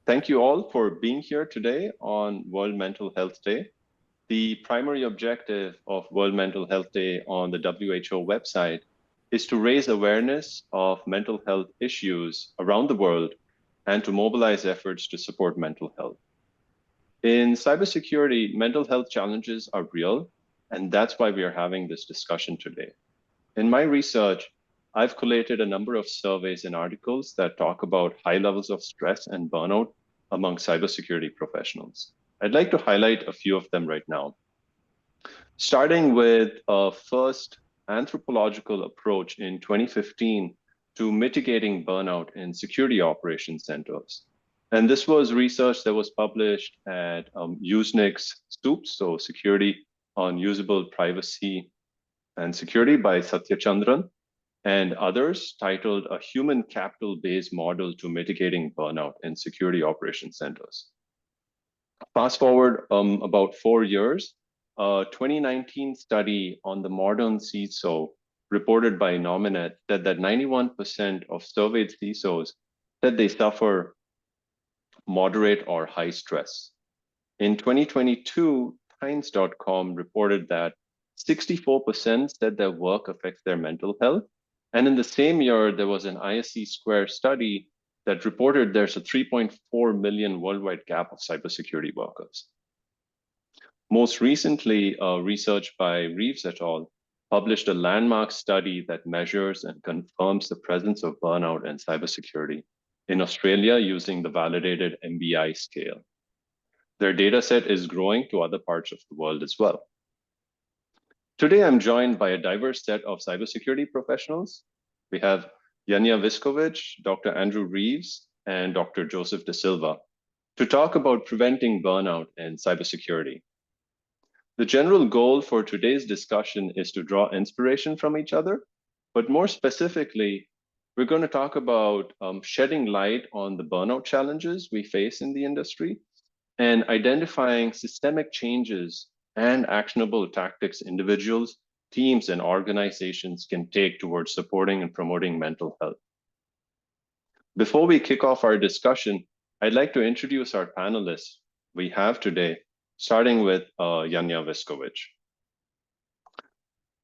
Thank you all for being here today on World Mental Health Day. The primary objective of World Mental Health Day on the WHO website is to raise awareness of mental health issues around the world and to mobilize efforts to support mental health. In cybersecurity, mental health challenges are real, and that's why we are having this discussion today. In my research, I've collated a number of surveys and articles that talk about high levels of stress and burnout among cybersecurity professionals. I'd like to highlight a few of them right now. Starting with a first anthropological approach in 2015 to mitigating burnout in security operations centers. And this was research that was published at Usenix's SOUPS, so Security on Usable Privacy and Security by Satya Chandran and others, titled A Human Capital-Based Model to Mitigating Burnout in Security Operations Centers. Fast forward about 4 years, a 2019 study on the modern CISO reported by Nominet said that 91% of surveyed CISOs said they suffer moderate or high stress. In 2022, Times.com reported that 64% said their work affects their mental health. And in the same year, there was an ISC Square study that reported there's a 3.4 million worldwide gap of cybersecurity workers. Most recently, research by Reeves et al. Published a landmark study that measures and confirms the presence of burnout in cybersecurity in Australia using the validated MBI scale. Their data set is growing to other parts of the world as well. Today, I'm joined by a diverse set of cybersecurity professionals. We have Yanya Viskovich, Dr. Andrew Reeves, and Dr. Joseph De Silva to talk about preventing burnout in cybersecurity. The general goal for today's discussion is to draw inspiration from each other, but more specifically, we're going to talk about shedding light on the burnout challenges we face in the industry and identifying systemic changes and actionable tactics individuals, teams, and organizations can take towards supporting and promoting mental health. Before we kick off our discussion, I'd like to introduce our panelists we have today, starting with Yanya Viskovich.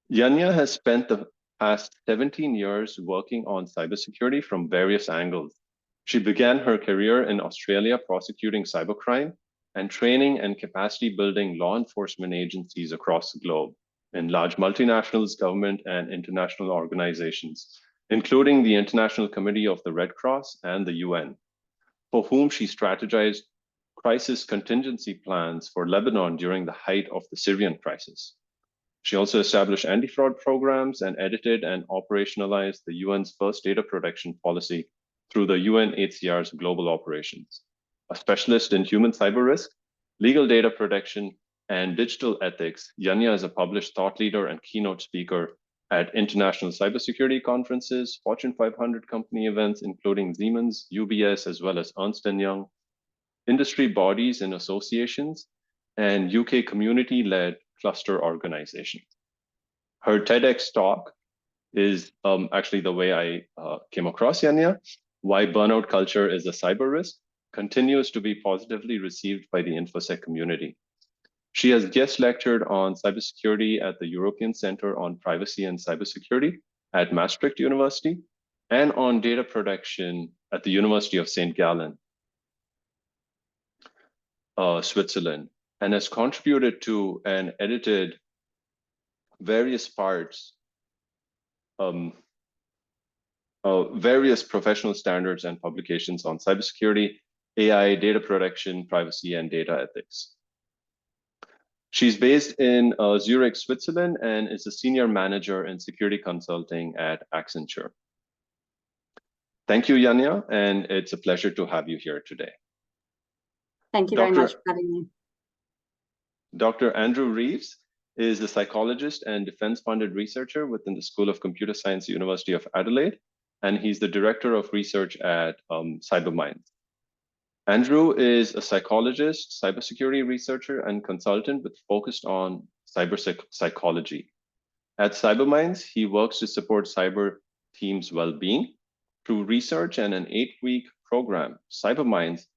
Yanya has spent the past 17 years working on cybersecurity from various angles. She began her career in Australia prosecuting cybercrime and training and capacity building law enforcement agencies across the globe in large multinationals, government, and international organizations, including the International Committee of the Red Cross and the UN, for whom she strategized crisis contingency plans for Lebanon during the height of the Syrian crisis. She also established anti-fraud programs and edited and operationalized the UN's first data protection policy through the UNHCR's global operations. A specialist in human cyber risk, legal data protection, and digital ethics, Yanya is a published thought leader and keynote speaker at international cybersecurity conferences, Fortune 500 company events, including Siemens, UBS, as well as Ernst & Young, industry bodies and associations, and UK community-led cluster organizations. Her TEDx talk is actually the way I came across Yanya, Why Burnout Culture is a Cyber Risk, continues to be positively received by the InfoSec community. She has guest lectured on cybersecurity at the European Center on Privacy and Cybersecurity at Maastricht University and on data protection at the University of St. Gallen, Switzerland, and has contributed to and edited various parts, various professional standards and publications on cybersecurity, AI, data protection, privacy, and data ethics. She's based in Zurich, Switzerland, and is a senior manager in security consulting at Accenture. Thank you, Yanya, and it's a pleasure to have you here today. Thank you very much for having me. Dr. Andrew Reeves is a psychologist and defense-funded researcher within the School of Computer Science, University of Adelaide, and he's the director of research at Cybermindz. Andrew is a psychologist, cybersecurity researcher, and consultant with focused on psychology. At Cybermindz, he works to support cyber teams' well-being through research and an 8-week program. Cybermindz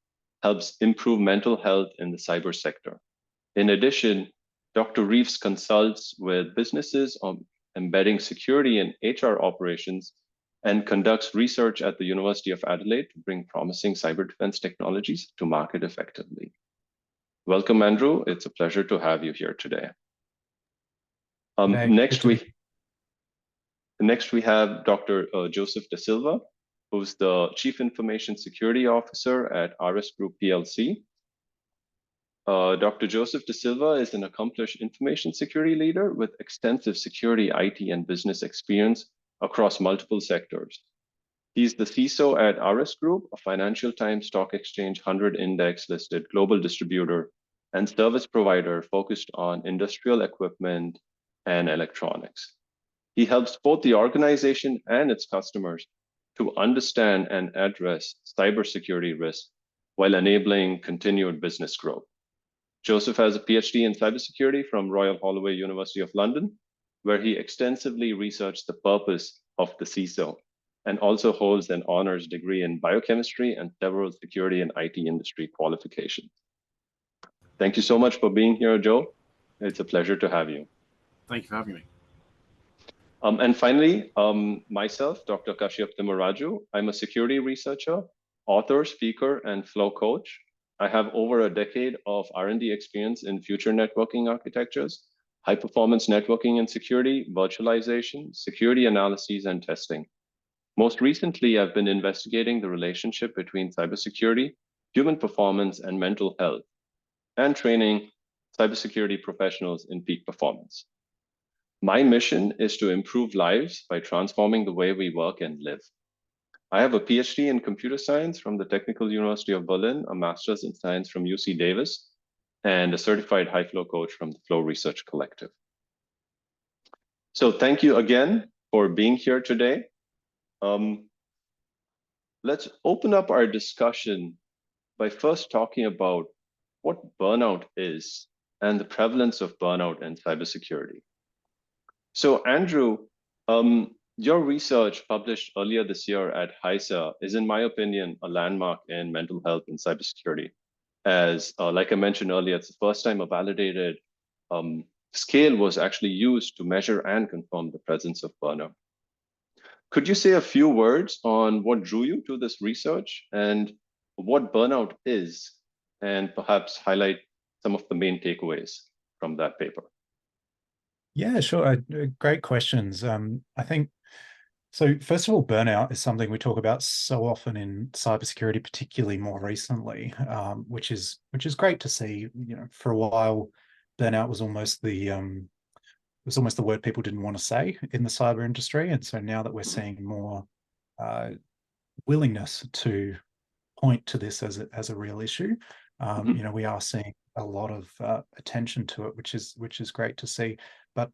helps improve mental health in the cyber sector. In addition, Dr. Reeves consults with businesses on embedding security in HR operations and conducts research at the University of Adelaide to bring promising cyber defense technologies to market effectively. Welcome, Andrew. It's a pleasure to have you here today. Next, we have Dr. Joseph De Silva, who's the Chief Information Security Officer at RS Group PLC. Dr. Joseph De Silva is an accomplished information security leader with extensive security, IT, and business experience across multiple sectors. He's the CISO at RS Group, a Financial Times Stock Exchange 100 Index listed global distributor and service provider focused on industrial equipment and electronics. He helps both the organization and its customers to understand and address cybersecurity risks while enabling continued business growth. Joseph has a PhD in cybersecurity from Royal Holloway, University of London, where he extensively researched the purpose of the CISO, and also holds an honors degree in biochemistry and several security and IT industry qualifications. Thank you so much for being here, Joe. It's a pleasure to have you. Thank you for having me. And finally, myself, Dr. Kashyap Thimmaraju. I'm a security researcher, author, speaker, and flow coach. I have over a decade of R&D experience in future networking architectures, high-performance networking and security, virtualization, security analyses, and testing. Most recently, I've been investigating the relationship between cybersecurity, human performance, and mental health, and training cybersecurity professionals in peak performance. My mission is to improve lives by transforming the way we work and live. I have a PhD in computer science from the Technical University of Berlin, a master's in science from UC Davis, and a certified high flow coach from the Flow Research Collective. So thank you again for being here today. Let's open up our discussion by first talking about what burnout is and the prevalence of burnout in cybersecurity. So Andrew, your research published earlier this year at HISA is, in my opinion, a landmark in mental health and cybersecurity. As, like I mentioned earlier, it's the first time a validated scale was actually used to measure and confirm the presence of burnout. Could you say a few words on what drew you to this research and what burnout is, and perhaps highlight some of the main takeaways from that paper? Yeah, sure. Great questions. I think, so first of all, burnout is something we talk about so often in cybersecurity, particularly more recently, which is great to see. You know, for a while, burnout was almost the word people didn't want to say in the cyber industry, and so now that we're seeing more willingness to point to this as a real issue, you know, we are seeing a lot of attention to it, which is great to see. But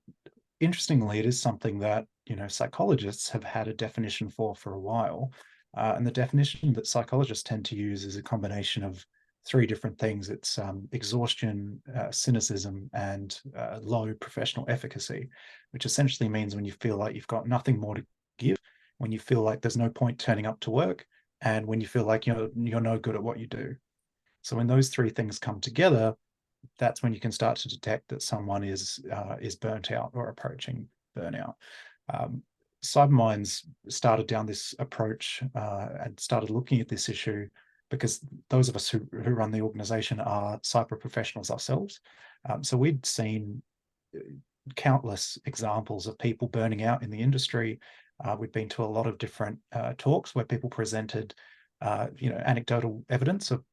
interestingly, it is something that, you know, psychologists have had a definition for a while. And the definition that psychologists tend to use is a combination of three different things. It's exhaustion, cynicism, and low professional efficacy, which essentially means when you feel like you've got nothing more to give, when you feel like there's no point turning up to work, and when you feel like you're no good at what you do. So when those three things come together, that's when you can start to detect that someone is burnt out or approaching burnout. Cybermindz started down this approach and started looking at this issue because those of us who run the organization are cyber professionals ourselves. So we'd seen countless examples of people burning out in the industry. We've been to a lot of different talks where people presented you know, anecdotal evidence of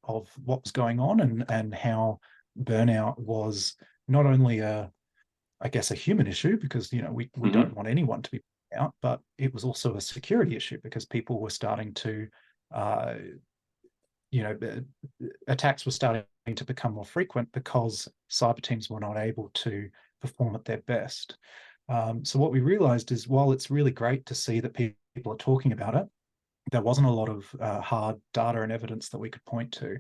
what was going on and how burnout was not only I guess a human issue, because, you know, we don't want anyone to be burnt out, but it was also a security issue because people were starting to, you know, attacks were starting to become more frequent because cyber teams were not able to perform at their best. So what we realized is, while it's really great to see that people are talking about it, there wasn't a lot of hard data and evidence that we could point to.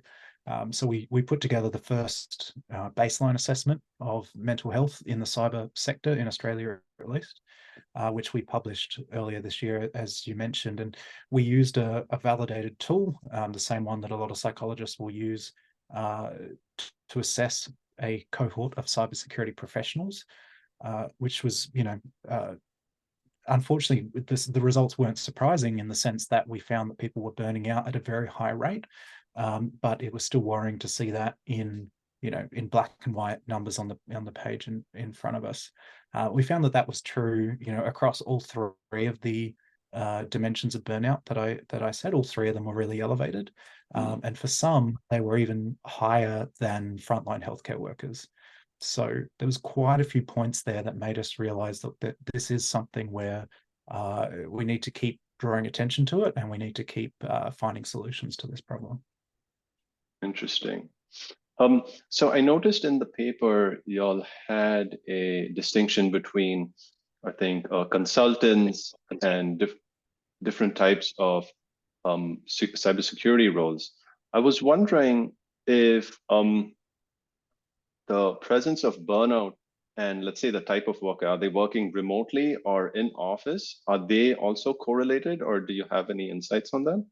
So we put together the first baseline assessment of mental health in the cyber sector in Australia, at least, which we published earlier this year, as you mentioned. And we used a validated tool, the same one that a lot of psychologists will use to assess a cohort of cybersecurity professionals, which was, unfortunately, the results weren't surprising in the sense that we found that people were burning out at a very high rate, but it was still worrying to see that in black and white numbers on the page in front of us. We found that was true, across all three of the dimensions of burnout that I said. All three of them were really elevated, and for some, they were even higher than frontline healthcare workers. So there was quite a few points there that made us realize that this is something where we need to keep drawing attention to it, and we need to keep finding solutions to this problem. Interesting. So I noticed in the paper, y'all had a distinction between, I think, consultants and different types of cybersecurity roles. I was wondering if the presence of burnout and, let's say, the type of work, are they working remotely or in office? Are they also correlated, or do you have any insights on that?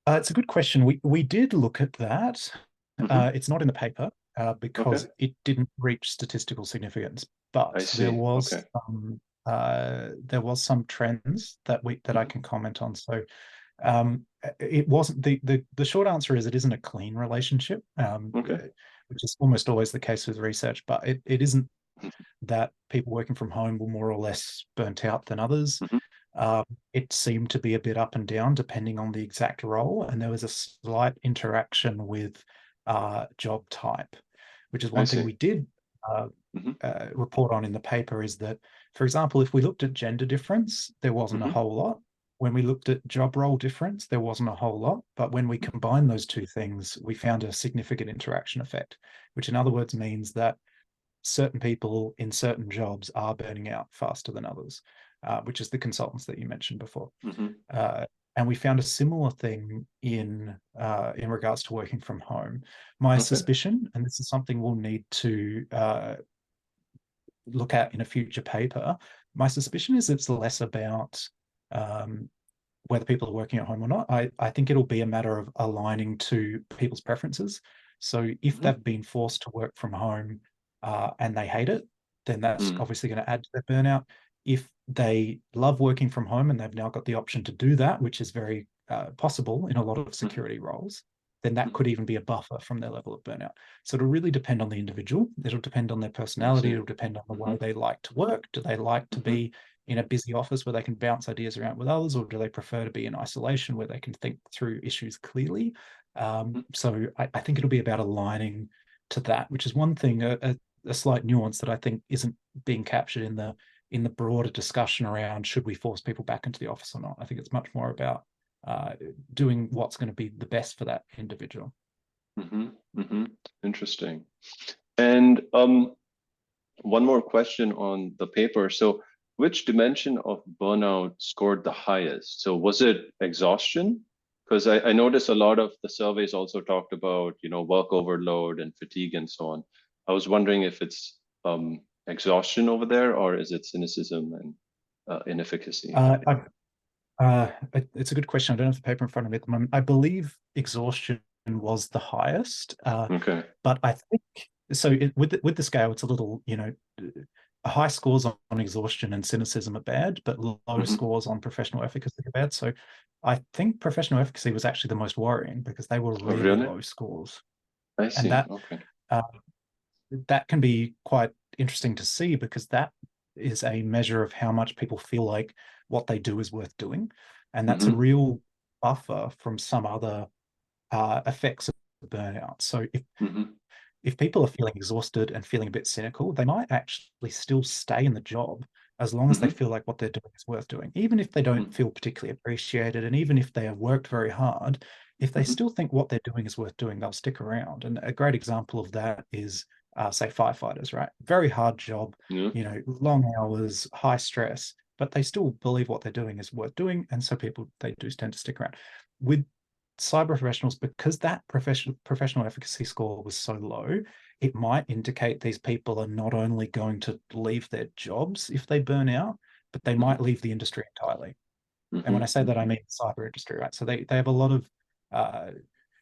It's a good question. We did look at that. It's not in the paper because it didn't reach statistical significance, but there was some trends that I can comment on. So it wasn't the short answer is it isn't a clean relationship, which is almost always the case with research, but it isn't that people working from home were more or less burnt out than others. It seemed to be a bit up and down depending on the exact role, and there was a slight interaction with job type, which is one thing we did report on in the paper, is that, for example, if we looked at gender difference, there wasn't a whole lot. When we looked at job role difference, there wasn't a whole lot. But when we combined those two things, we found a significant interaction effect, which in other words means that certain people in certain jobs are burning out faster than others, which is the consultants that you mentioned before. And we found a similar thing in regards to working from home. My suspicion, and this is something we'll need to look at in a future paper, my suspicion is it's less about whether people are working at home or not. I think it'll be a matter of aligning to people's preferences. So if they've been forced to work from home and they hate it, then that's obviously going to add to their burnout. If they love working from home and they've now got the option to do that, which is very possible in a lot of security roles, then that could even be a buffer from their level of burnout. So it'll really depend on the individual. It'll depend on their personality. It'll depend on the way they like to work. Do they like to be in a busy office where they can bounce ideas around with others, or do they prefer to be in isolation where they can think through issues clearly? So I think it'll be about aligning to that, which is one thing, a slight nuance that I think isn't being captured in the broader discussion around should we force people back into the office or not. I think it's much more about doing what's going to be the best for that individual. Interesting. And one more question on the paper. So which dimension of burnout scored the highest? So was it exhaustion? Because I noticed a lot of the surveys also talked about, work overload and fatigue and so on. I was wondering if it's exhaustion over there, or is it cynicism and inefficacy? It's a good question. I don't have the paper in front of me at the moment. I believe exhaustion was the highest. But I think so. With the scale, it's a little, high scores on exhaustion and cynicism are bad, but low scores on professional efficacy are bad. So I think professional efficacy was actually the most worrying because they were really low scores. I see. And that can be quite interesting to see because that is a measure of how much people feel like what they do is worth doing. And that's a real buffer from some other effects of burnout. So if people are feeling exhausted and feeling a bit cynical, they might actually still stay in the job as long as they feel like what they're doing is worth doing, even if they don't feel particularly appreciated. And even if they have worked very hard, if they still think what they're doing is worth doing, they'll stick around. And a great example of that is, say, firefighters, right? Very hard job, long hours, high stress. but they still believe what they're doing is worth doing, and so people, they do tend to stick around. With cyber professionals, because that professional efficacy score was so low, it might indicate these people are not only going to leave their jobs if they burn out, but they might leave the industry entirely. And when I say that, I mean cyber industry, right? So they have a lot of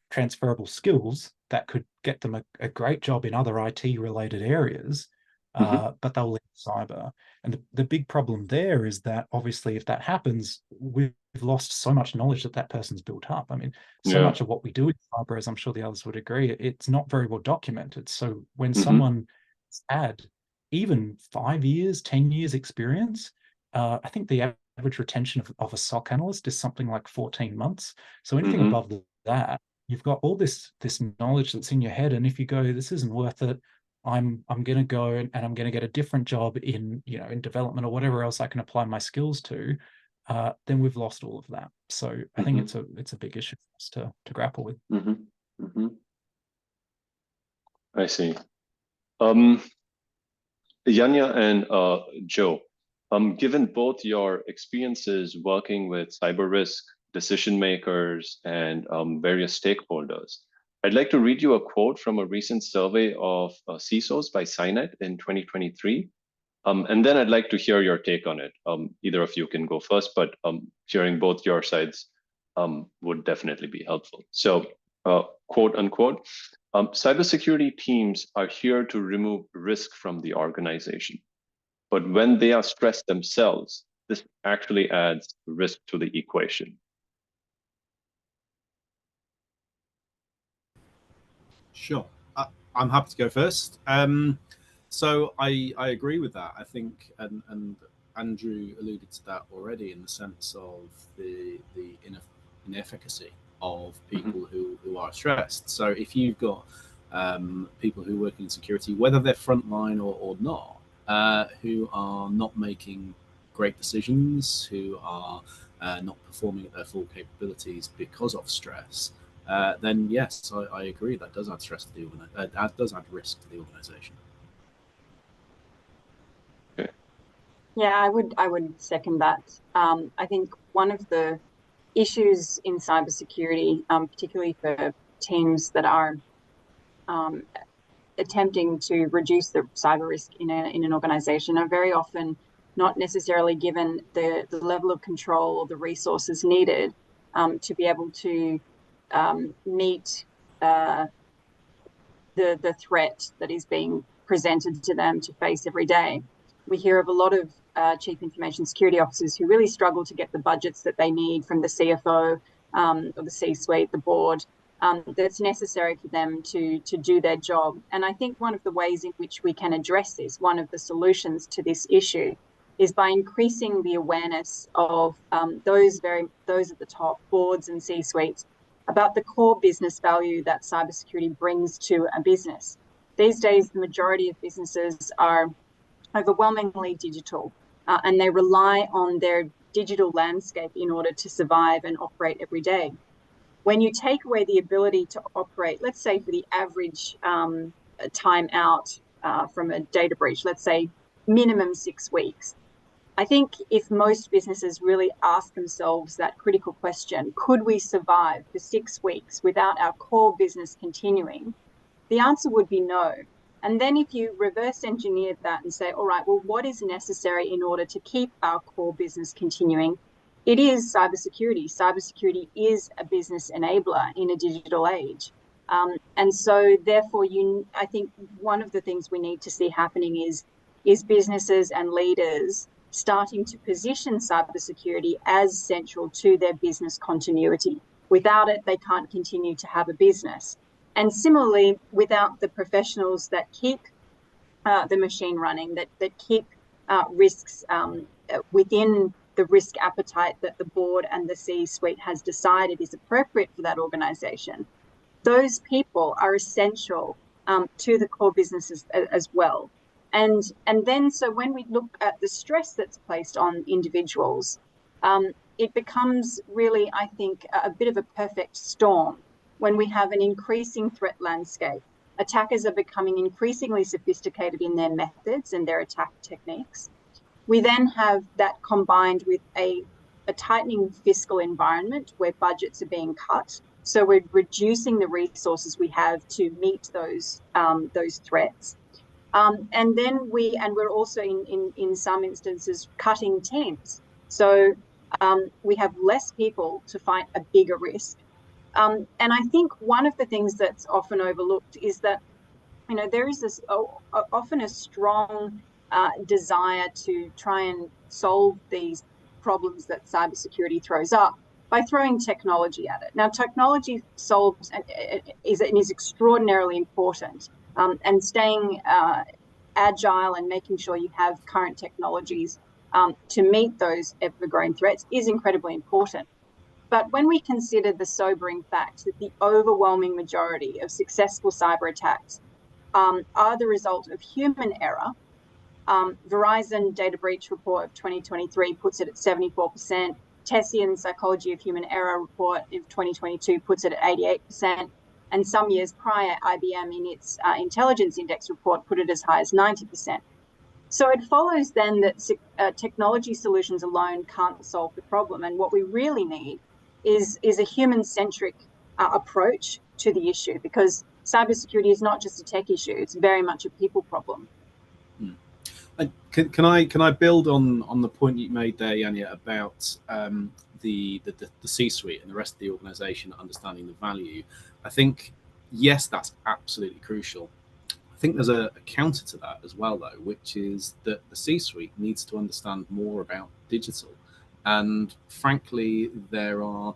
transferable skills that could get them a great job in other IT related areas, but they'll leave cyber. And the big problem there is that obviously if that happens, we've lost so much knowledge that person's built up. I mean, so much of what we do in cyber, as I'm sure the others would agree, it's not very well documented. So when someone had even 5 years, 10 years experience, I think the average retention of a SOC analyst is something like 14 months. So anything above that, you've got all this knowledge that's in your head, and if you go, this isn't worth it, I'm going to go and I'm going to get a different job in, you know, in development or whatever else I can apply my skills to, then we've lost all of that. So I think it's a big issue for us to grapple with. I see. Yanya and Joe, given both your experiences working with cyber risk decision makers and various stakeholders, I'd like to read you a quote from a recent survey of CISOs by CINET in 2023. And then I'd like to hear your take on it. Either of you can go first, but hearing both your sides would definitely be helpful. So, quote unquote, cybersecurity teams are here to remove risk from the organization. But when they are stressed themselves, this actually adds risk to the equation. Sure, I'm happy to go first. So I agree with that. I think, and Andrew alluded to that already, in the sense of the inefficacy of people who are stressed. So if you've got people who work in security, whether they're frontline or not, who are not making great decisions, who are not performing at their full capabilities because of stress, then yes, I agree, that does add stress to the that does add risk to the organization. Yeah, I would second that. I think one of the issues in cybersecurity, particularly for teams that are attempting to reduce the cyber risk in an organization, are very often not necessarily given the level of control or the resources needed to be able to meet the threat that is being presented to them to face every day. We hear of a lot of chief information security officers who really struggle to get the budgets that they need from the CFO or the C-suite, the board, that's necessary for them to do their job. And I think one of the ways in which we can address this, one of the solutions to this issue, is by increasing the awareness of those at the top, boards and C-suites, about the core business value that cybersecurity brings to a business. These days, the majority of businesses are overwhelmingly digital, and they rely on their digital landscape in order to survive and operate every day. When you take away the ability to operate, let's say for the average time out from a data breach, let's say minimum 6 weeks, I think if most businesses really ask themselves that critical question, could we survive for 6 weeks without our core business continuing? The answer would be no. And then if you reverse engineer that and say, all right, well, what is necessary in order to keep our core business continuing? It is cybersecurity. Cybersecurity is a business enabler in a digital age. And so therefore, I think one of the things we need to see happening is businesses and leaders starting to position cybersecurity as central to their business continuity. Without it, they can't continue to have a business. And similarly, without the professionals that keep the machine running, that keep risks within the risk appetite that the board and the C-suite has decided is appropriate for that organization, those people are essential to the core businesses as well. And then, so when we look at the stress that's placed on individuals, it becomes really, I think, a bit of a perfect storm when we have an increasing threat landscape. Attackers are becoming increasingly sophisticated in their methods and their attack techniques. We then have that combined with a tightening fiscal environment where budgets are being cut. So we're reducing the resources we have to meet those threats. And then we're also in some instances cutting teams. So we have less people to fight a bigger risk. And I think one of the things that's often overlooked is that, you know, there is this often a strong desire to try and solve these problems that cybersecurity throws up by throwing technology at it. Now, technology solves is extraordinarily important, and staying agile and making sure you have current technologies to meet those ever-growing threats is incredibly important. But when we consider the sobering fact that the overwhelming majority of successful cyber attacks are the result of human error, Verizon Data Breach Report of 2023 puts it at 74%. Tessian's Psychology of Human Error report of 2022 puts it at 88%. And some years prior, IBM in its Intelligence Index report put it as high as 90%. So it follows then that technology solutions alone can't solve the problem. And what we really need is a human-centric approach to the issue, because cybersecurity is not just a tech issue, it's very much a people problem. Can I build on the point you made there, Yanya, about the C-suite and the rest of the organization understanding the value? I think, yes, that's absolutely crucial. I think there's a counter to that as well, though, which is that the C-suite needs to understand more about digital. And frankly, there are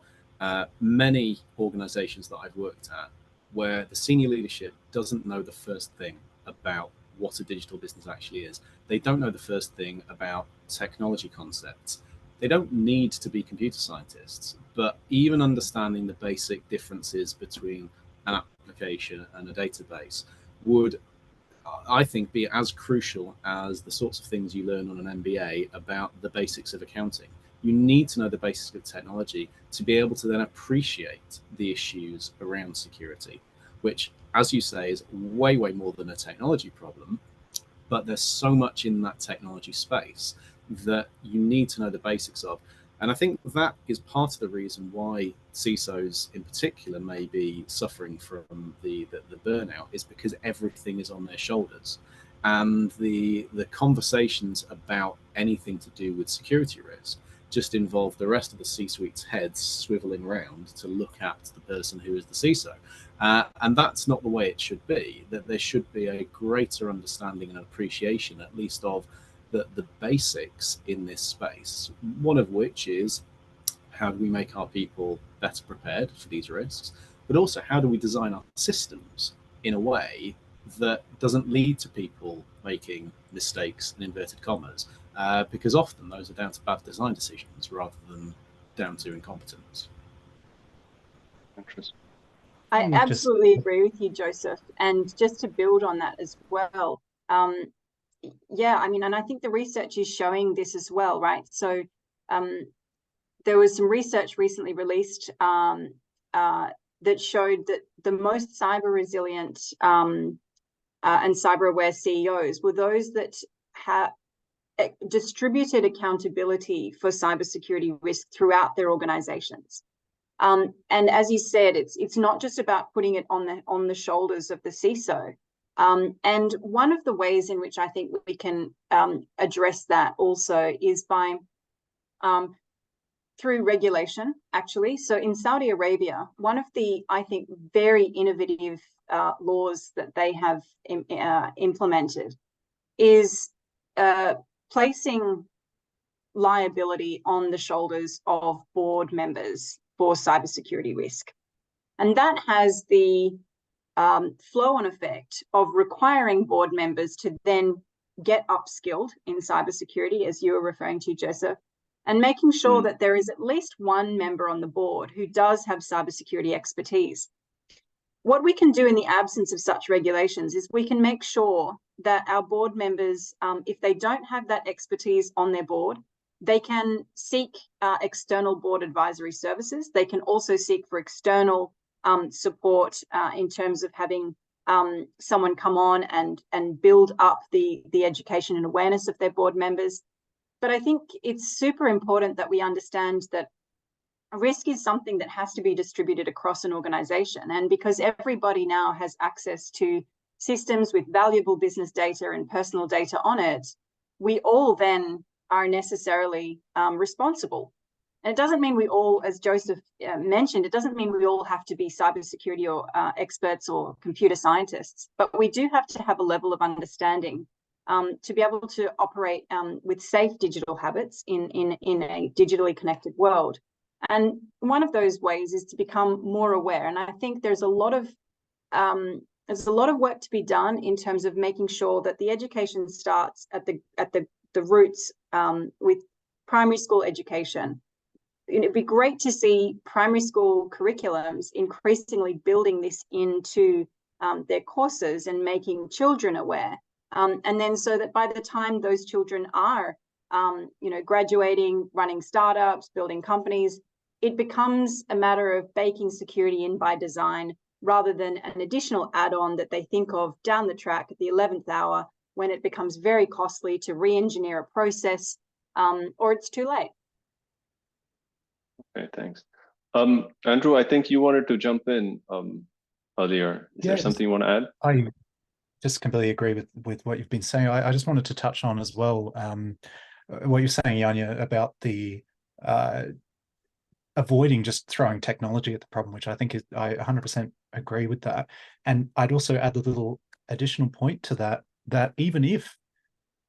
many organizations that I've worked at where the senior leadership doesn't know the first thing about what a digital business actually is. They don't know the first thing about technology concepts. They don't need to be computer scientists, but even understanding the basic differences between an application and a database would, I think, be as crucial as the sorts of things you learn on an MBA about the basics of accounting. You need to know the basics of technology to be able to then appreciate the issues around security, which, as you say, is way, way more than a technology problem. But there's so much in that technology space that you need to know the basics of. And I think that is part of the reason why CISOs in particular may be suffering from the burnout, is because everything is on their shoulders. And the conversations about anything to do with security risk just involve the rest of the C-suite's heads swiveling around to look at the person who is the CISO. And that's not the way it should be. That there should be a greater understanding and appreciation, at least, of the basics in this space, one of which is how do we make our people better prepared for these risks, but also how do we design our systems in a way that doesn't lead to people making mistakes in inverted commas, because often those are down to bad design decisions rather than down to incompetence. Interesting. I absolutely agree with you, Joseph. And just to build on that as well, yeah, I mean, and I think the research is showing this as well, right? So there was some research recently released that showed that the most cyber resilient and cyber aware CEOs were those that have distributed accountability for cybersecurity risk throughout their organizations. And as you said, it's not just about putting it on the shoulders of the CISO. And one of the ways in which I think we can address that also is by through regulation, actually. So in Saudi Arabia, one of the, I think, very innovative laws that they have implemented is placing liability on the shoulders of board members for cybersecurity risk. And that has the flow-on effect of requiring board members to then get upskilled in cybersecurity, as you were referring to, Joseph, and making sure that there is at least one member on the board who does have cybersecurity expertise. What we can do in the absence of such regulations is we can make sure that our board members, if they don't have that expertise on their board, they can seek external board advisory services. They can also seek for external support in terms of having someone come on and build up the education and awareness of their board members. But I think it's super important that we understand that risk is something that has to be distributed across an organization. And because everybody now has access to systems with valuable business data and personal data on it, we all then are necessarily responsible. And it doesn't mean we all, as Joseph mentioned, it doesn't mean we all have to be cybersecurity or experts or computer scientists, but we do have to have a level of understanding to be able to operate with safe digital habits in a digitally connected world. And one of those ways is to become more aware. And I think there's a lot of work to be done in terms of making sure that the education starts at the roots with primary school education. It'd be great to see primary school curriculums increasingly building this into their courses and making children aware. And then so that by the time those children are, graduating, running startups, building companies, it becomes a matter of baking security in by design rather than an additional add-on that they think of down the track at the 11th hour when it becomes very costly to re-engineer a process or it's too late. Okay, thanks. Andrew, I think you wanted to jump in earlier. Is there something you want to add? I just completely agree with what you've been saying. I just wanted to touch on as well what you're saying, Yanya, about the avoiding just throwing technology at the problem, which I think is, I 100% agree with that. And I'd also add a little additional point to that, that even if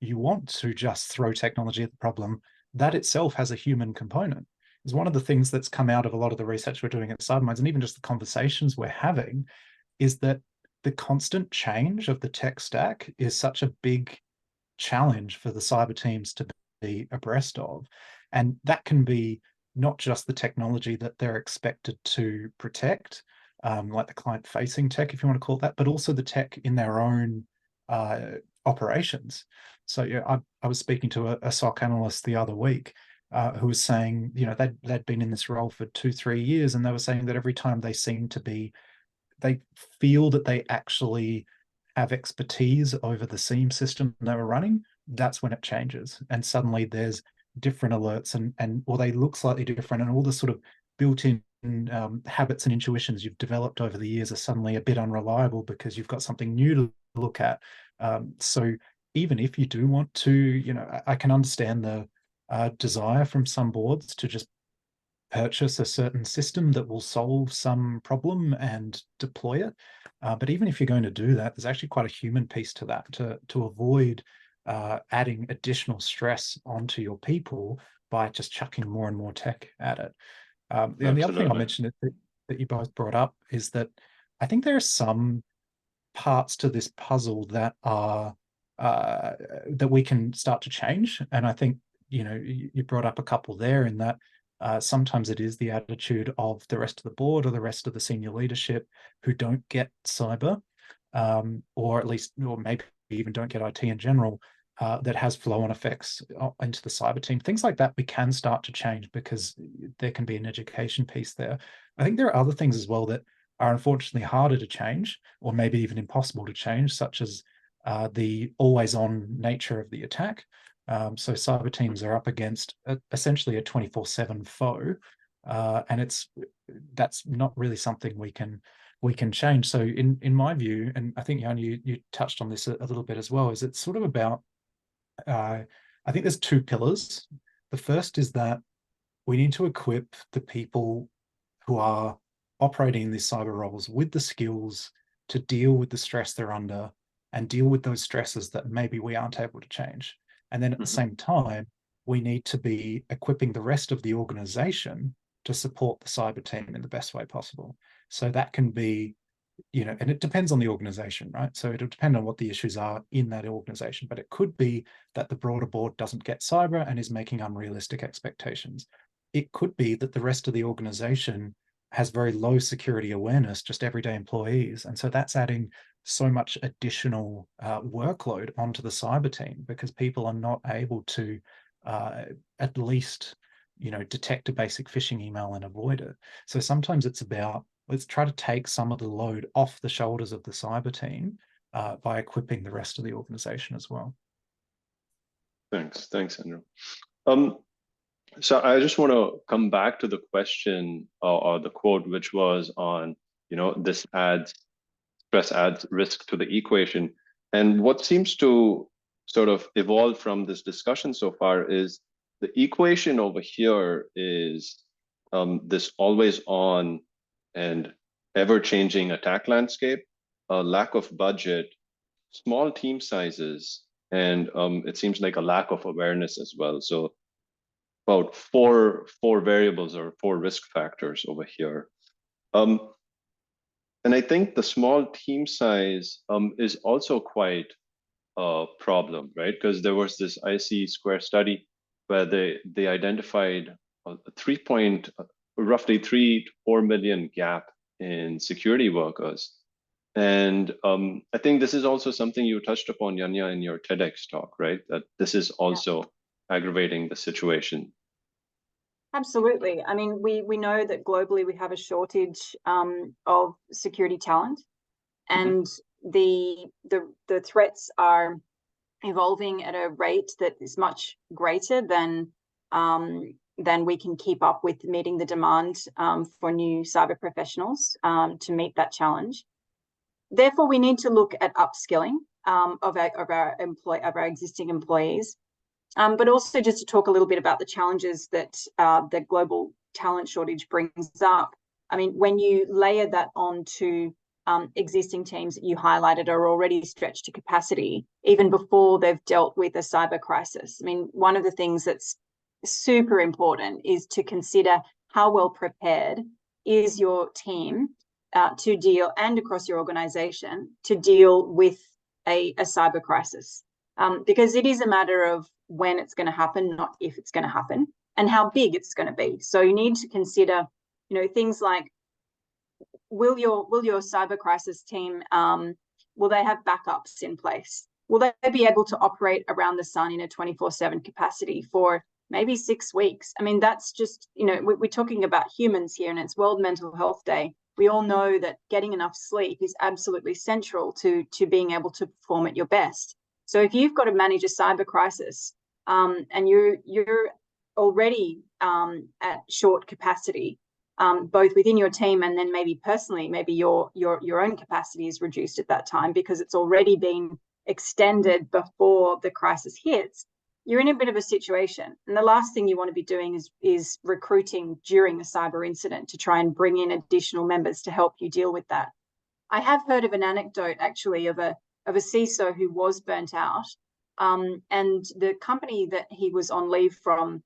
you want to just throw technology at the problem, that itself has a human component. Is one of the things that's come out of a lot of the research we're doing at Cybermindz, and even just the conversations we're having, is that the constant change of the tech stack is such a big challenge for the cyber teams to be abreast of. And that can be not just the technology that they're expected to protect, like the client-facing tech, if you want to call it that, but also the tech in their own operations. So yeah, I was speaking to a SOC analyst the other week who was saying, they'd been in this role for 2-3 years, and they were saying that every time they feel that they actually have expertise over the SIEM system they were running, that's when it changes. And suddenly there's different alerts or they look slightly different, and all the sort of built-in habits and intuitions you've developed over the years are suddenly a bit unreliable because you've got something new to look at. So even if you do want to, I can understand the desire from some boards to just purchase a certain system that will solve some problem and deploy it. But even if you're going to do that, there's actually quite a human piece to that, to avoid adding additional stress onto your people by just chucking more and more tech at it. And the other thing I'll mention that you both brought up is that I think there are some parts to this puzzle that are that we can start to change. And I think, you brought up a couple there in that sometimes it is the attitude of the rest of the board or the rest of the senior leadership who don't get cyber, or maybe even don't get IT in general, that has flow-on effects into the cyber team. Things like that we can start to change because there can be an education piece there. I think there are other things as well that are unfortunately harder to change, or maybe even impossible to change, such as the always-on nature of the attack. So cyber teams are up against essentially a 24/7 foe, and that's not really something we can change. So in my view, and I think Yanya, you touched on this a little bit as well, is it's sort of about I think there's two pillars. The first is that we need to equip the people who are operating in these cyber roles with the skills to deal with the stress they're under and deal with those stresses that maybe we aren't able to change. And then at the same time, we need to be equipping the rest of the organization to support the cyber team in the best way possible. So that can be, and it depends on the organization, right? So it'll depend on what the issues are in that organization, but it could be that the broader board doesn't get cyber and is making unrealistic expectations. It could be that the rest of the organization has very low security awareness, just everyday employees. And so that's adding so much additional workload onto the cyber team because people are not able to at least, detect a basic phishing email and avoid it. So sometimes it's about, let's try to take some of the load off the shoulders of the cyber team by equipping the rest of the organization as well. Thanks, Andrew. So I just want to come back to the question or the quote, which was on, stress adds risk to the equation. And what seems to sort of evolve from this discussion so far is the equation over here is this always on and ever-changing attack landscape, a lack of budget, small team sizes, and it seems like a lack of awareness as well. So about four variables or 4 risk factors over here. And I think the small team size is also quite a problem, right? Because there was this IC Square study where they identified roughly 3 to 4 million gap in security workers. And I think this is also something you touched upon, Yanya, in your TEDx talk, right? That this is also aggravating the situation. Absolutely. I mean, we know that globally we have a shortage of security talent, and the threats are evolving at a rate that is much greater than we can keep up with meeting the demand for new cyber professionals to meet that challenge. Therefore, we need to look at upskilling of our existing employees. But also just to talk a little bit about the challenges that the global talent shortage brings up. I mean, when you layer that onto existing teams that you highlighted are already stretched to capacity, even before they've dealt with a cyber crisis. I mean, one of the things that's super important is to consider how well prepared is your team to deal, and across your organization, to deal with a cyber crisis. Because it is a matter of when it's going to happen, not if it's going to happen, and how big it's going to be. So you need to consider, things like, will your cyber crisis team, will they have backups in place? Will they be able to operate around the sun in a 24/7 capacity for maybe 6 weeks? I mean, that's just, we're talking about humans here, and it's World Mental Health Day. We all know that getting enough sleep is absolutely central to being able to perform at your best. So if you've got to manage a cyber crisis and you're already at short capacity, both within your team and then maybe personally, maybe your own capacity is reduced at that time because it's already been extended before the crisis hits, you're in a bit of a situation. And the last thing you want to be doing is recruiting during a cyber incident to try and bring in additional members to help you deal with that. I have heard of an anecdote actually of a CISO who was burnt out, and the company that he was on leave from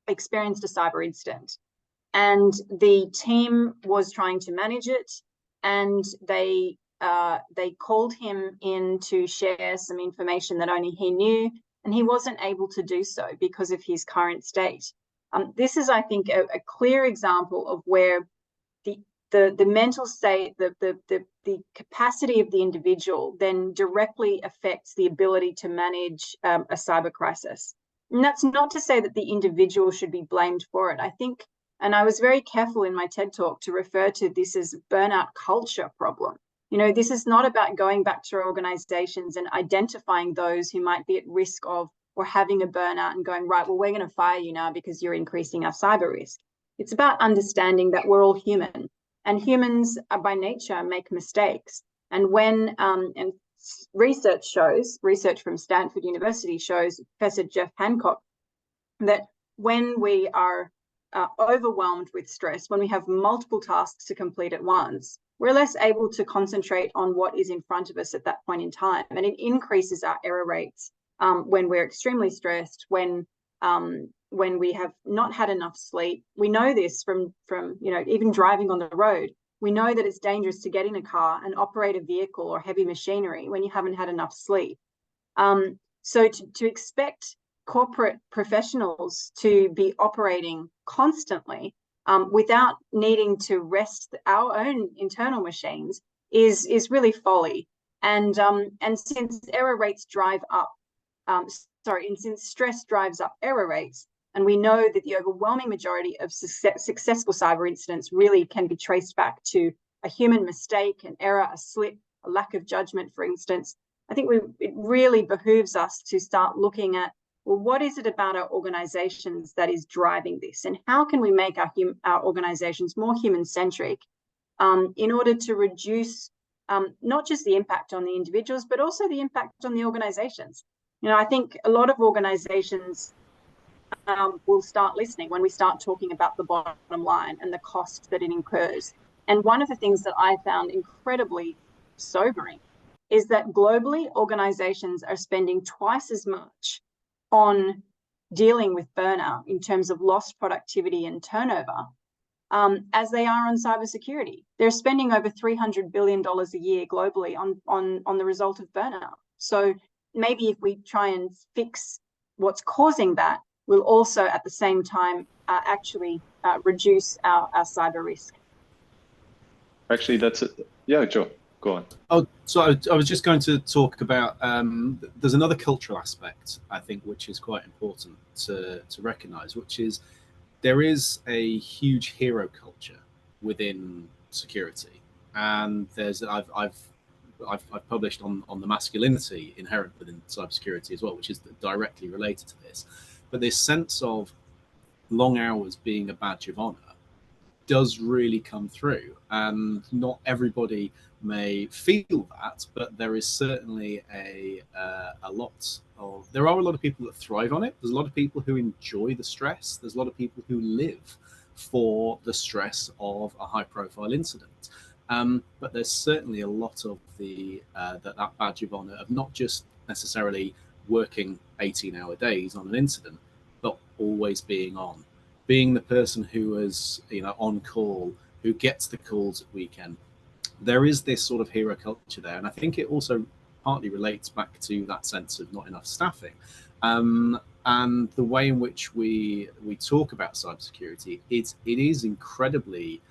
experienced a cyber incident, and the team was trying to manage it, and they called him in to share some information that only he knew, and he wasn't able to do so because of his current state. This is, I think, a clear example of where the mental state, the capacity of the individual then directly affects the ability to manage a cyber crisis. And that's not to say that the individual should be blamed for it. I think, and I was very careful in my TED talk to refer to this as a burnout culture problem. This is not about going back to organizations and identifying those who might be at risk of or having a burnout and going, right, well, we're going to fire you now because you're increasing our cyber risk. It's about understanding that we're all human. And humans by nature make mistakes. And when and research from Stanford University shows, Professor Jeff Hancock, that when we are overwhelmed with stress, when we have multiple tasks to complete at once, we're less able to concentrate on what is in front of us at that point in time. And it increases our error rates when we're extremely stressed, when we have not had enough sleep. We know this from even driving on the road. We know that it's dangerous to get in a car and operate a vehicle or heavy machinery when you haven't had enough sleep. So to expect corporate professionals to be operating constantly without needing to rest our own internal machines is really folly. And since error rates drive up, and since stress drives up error rates, and we know that the overwhelming majority of successful cyber incidents really can be traced back to a human mistake, an error, a slip, a lack of judgment, for instance, I think it really behooves us to start looking at well, what is it about our organizations that is driving this? And how can we make our organizations more human-centric in order to reduce not just the impact on the individuals, but also the impact on the organizations? You know, I think a lot of organizations will start listening when we start talking about the bottom line and the cost that it incurs. And one of the things that I found incredibly sobering is that globally, organizations are spending twice as much on dealing with burnout in terms of lost productivity and turnover as they are on cybersecurity. They're spending over $300 billion a year globally on the result of burnout. So maybe if we try and fix what's causing that, we'll also at the same time actually reduce our cyber risk. Actually, that's it. Yeah, Joe, go on. Oh, so I was just going to talk about, there's another cultural aspect, I think, which is quite important to recognize, which is there is a huge hero culture within security. And there's, I've published on the masculinity inherent within cybersecurity as well, which is directly related to this. But this sense of long hours being a badge of honor does really come through, and not everybody may feel that, but there is certainly a lot of, there are a lot of people that thrive on it. There's a lot of people who enjoy the stress. There's a lot of people who live for the stress of a high profile incident. But there's certainly a lot of the that badge of honor of not just necessarily working 18-hour days on an incident, but always being on, being the person who is, you know, on call, who gets the calls at weekend. There is this sort of hero culture there, and I think it also partly relates back to that sense of not enough staffing, and the way in which we talk about cybersecurity. It is incredibly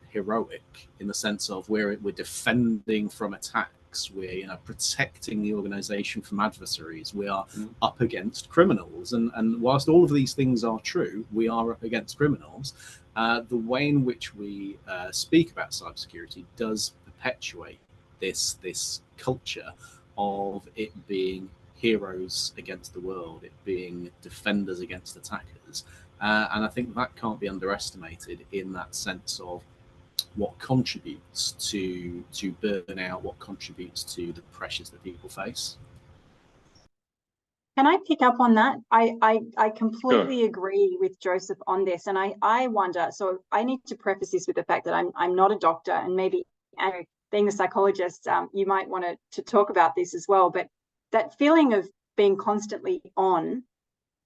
heroic in the sense of we're defending from attacks. We're protecting the organization from adversaries. We are up against criminals, and whilst all of these things are true, we are up against criminals. The way in which we speak about cybersecurity does perpetuate this culture of it being heroes against the world, it being defenders against attackers, and I think that can't be underestimated in that sense of what contributes to burnout, what contributes to the pressures that people face. Can I pick up on that? I completely agree with Joseph on this, and I wonder. So I need to preface this with the fact that I'm not a doctor, and maybe being a psychologist, you might want to talk about this as well. But that feeling of being constantly on,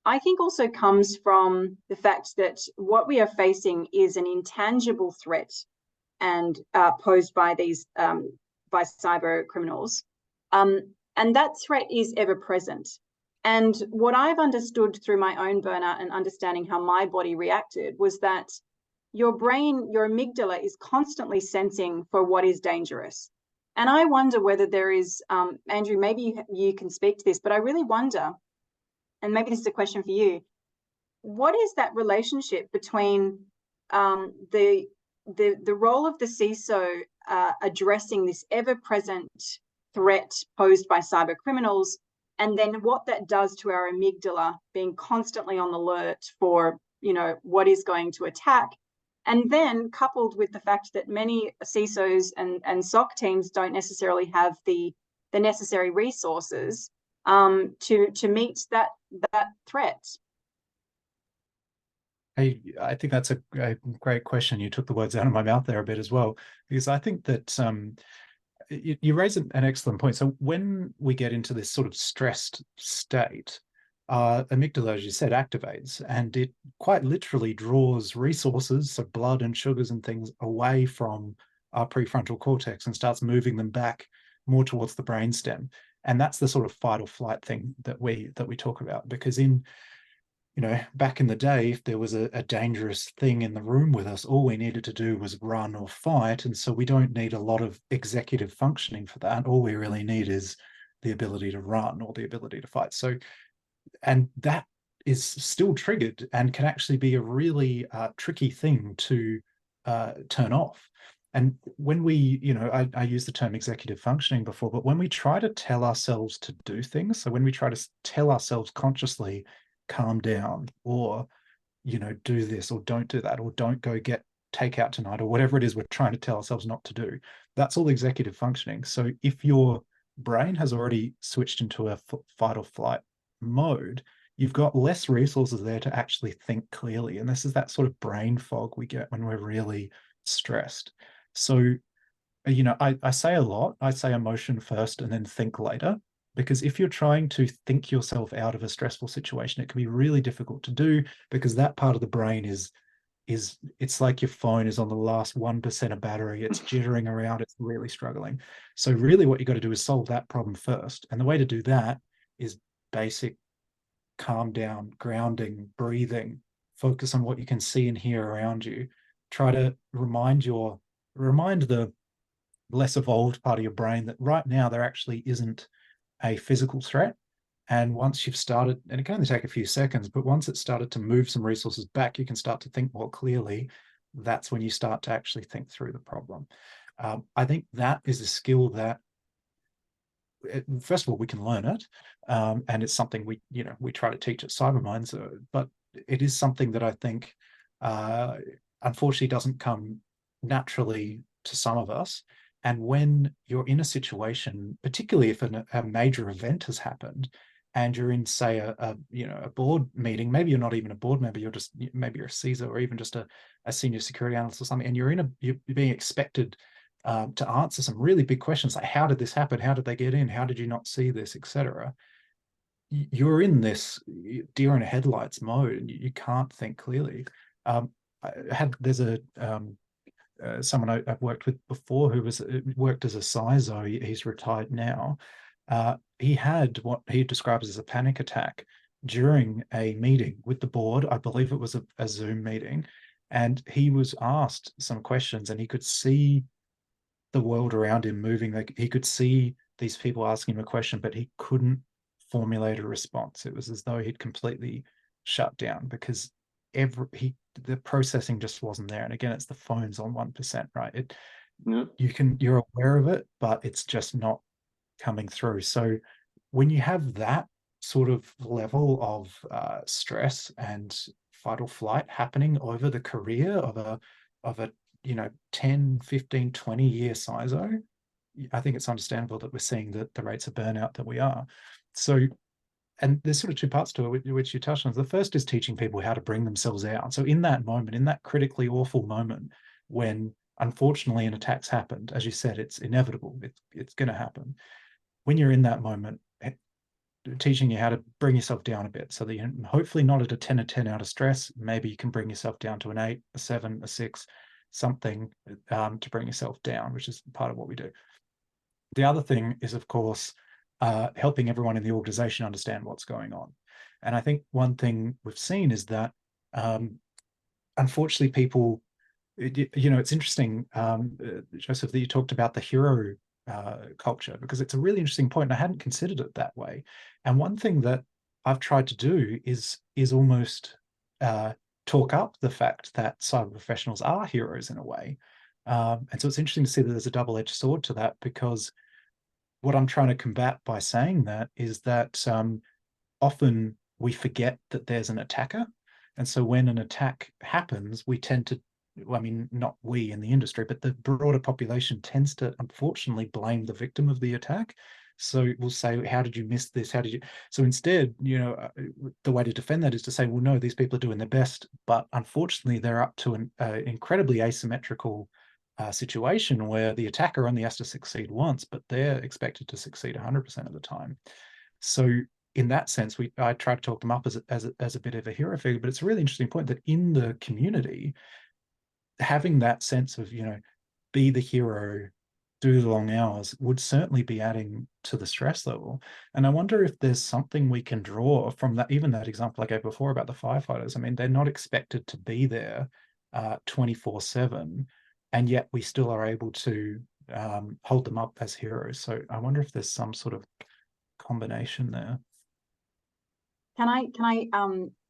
I think, also comes from the fact that what we are facing is an intangible threat, and posed by these by cyber criminals, and that threat is ever present. And what I've understood through my own burnout and understanding how my body reacted was that your brain, your amygdala, is constantly sensing for what is dangerous. And I wonder whether there is, Andrew, maybe you can speak to this, but I really wonder, and maybe this is a question for you, what is that relationship between the role of the CISO addressing this ever-present threat posed by cyber criminals, and then what that does to our amygdala being constantly on alert for, what is going to attack, and then coupled with the fact that many CISOs and SOC teams don't necessarily have the necessary resources to meet that threat. I think that's a great question. You took the words out of my mouth there a bit as well, because I think that you raise an excellent point. So when we get into this sort of stressed state, amygdala, as you said, activates, and it quite literally draws resources, so blood and sugars and things, away from our prefrontal cortex and starts moving them back more towards the brainstem. And that's the sort of fight or flight thing that we talk about, because back in the day, if there was a dangerous thing in the room with us, all we needed to do was run or fight. And so we don't need a lot of executive functioning for that. All we really need is the ability to run or the ability to fight. So, and that is still triggered and can actually be a really tricky thing to turn off. And when we, I used the term executive functioning before, but when we try to tell ourselves to do things, so when we try to tell ourselves consciously, calm down, or, do this, or don't do that, or don't go get takeout tonight, or whatever it is we're trying to tell ourselves not to do, that's all executive functioning. So if your brain has already switched into a fight or flight mode, you've got less resources there to actually think clearly. And this is that sort of brain fog we get when we're really stressed. So, I say a lot, I say emotion first and then think later, because if you're trying to think yourself out of a stressful situation, it can be really difficult to do, because that part of the brain is it's like your phone is on the last 1% of battery. It's jittering around. It's really struggling. So really what you got to do is solve that problem first. And the way to do that is basic calm down, grounding, breathing, focus on what you can see and hear around you. Try to remind the less evolved part of your brain that right now there actually isn't a physical threat. And once you've started, and it can only take a few seconds, but once it's started to move some resources back, you can start to think more clearly. That's when you start to actually think through the problem. I think that is a skill that, first of all, we can learn it. And it's something we try to teach at Cybermindz, but it is something that I think, unfortunately, doesn't come naturally to some of us. And when you're in a situation, particularly if a major event has happened, and you're in, say, a board meeting, maybe you're not even a board member, maybe you're a CISO or even just a senior security analyst or something, and you're being expected to answer some really big questions like, how did this happen? How did they get in? How did you not see this, etc. You're in this deer in the headlights mode, and you can't think clearly. There's someone I've worked with before who worked as a CISO. He's retired now. He had what he describes as a panic attack during a meeting with the board. I believe it was a Zoom meeting, and he was asked some questions, and he could see the world around him moving. Like, he could see these people asking him a question, but he couldn't formulate a response. It was as though he'd completely shut down, because the processing just wasn't there. And again, it's the phone's on 1%, right? You're aware of it, but it's just not coming through. So when you have that sort of level of stress and fight or flight happening over the career of a 10, 15, 20-year CISO, I think it's understandable that we're seeing the rates of burnout that we are. So, and there's sort of two parts to it, which you touched on. The first is teaching people how to bring themselves out. So in that moment, in that critically awful moment, when unfortunately an attack's happened, as you said, it's inevitable, it's going to happen. When you're in that moment, teaching you how to bring yourself down a bit, so that you're hopefully not at a 10 or 10 out of stress. Maybe you can bring yourself down to an 8, a 7, a 6, something to bring yourself down, which is part of what we do. The other thing is, of course, helping everyone in the organization understand what's going on. And I think one thing we've seen is that, unfortunately, people, it's interesting, Joseph, that you talked about the hero culture, because it's a really interesting point, and I hadn't considered it that way. And one thing that I've tried to do is almost talk up the fact that cyber professionals are heroes in a way. And so it's interesting to see that there's a double-edged sword to that, because what I'm trying to combat by saying that is that often we forget that there's an attacker. And so when an attack happens, we tend to, not we in the industry, but the broader population tends to, unfortunately, blame the victim of the attack. So we'll say, how did you miss this? How did you? So instead, the way to defend that is to say, well, no, these people are doing their best, but unfortunately, they're up to an incredibly asymmetrical situation where the attacker only has to succeed once, but they're expected to succeed 100% of the time. So in that sense, I try to talk them up as a bit of a hero figure. But it's a really interesting point that in the community, having that sense of, be the hero, do the long hours, would certainly be adding to the stress level. And I wonder if there's something we can draw from that, even that example I gave before about the firefighters. They're not expected to be there 24/7, and yet we still are able to hold them up as heroes. So I wonder if there's some sort of combination there. Can I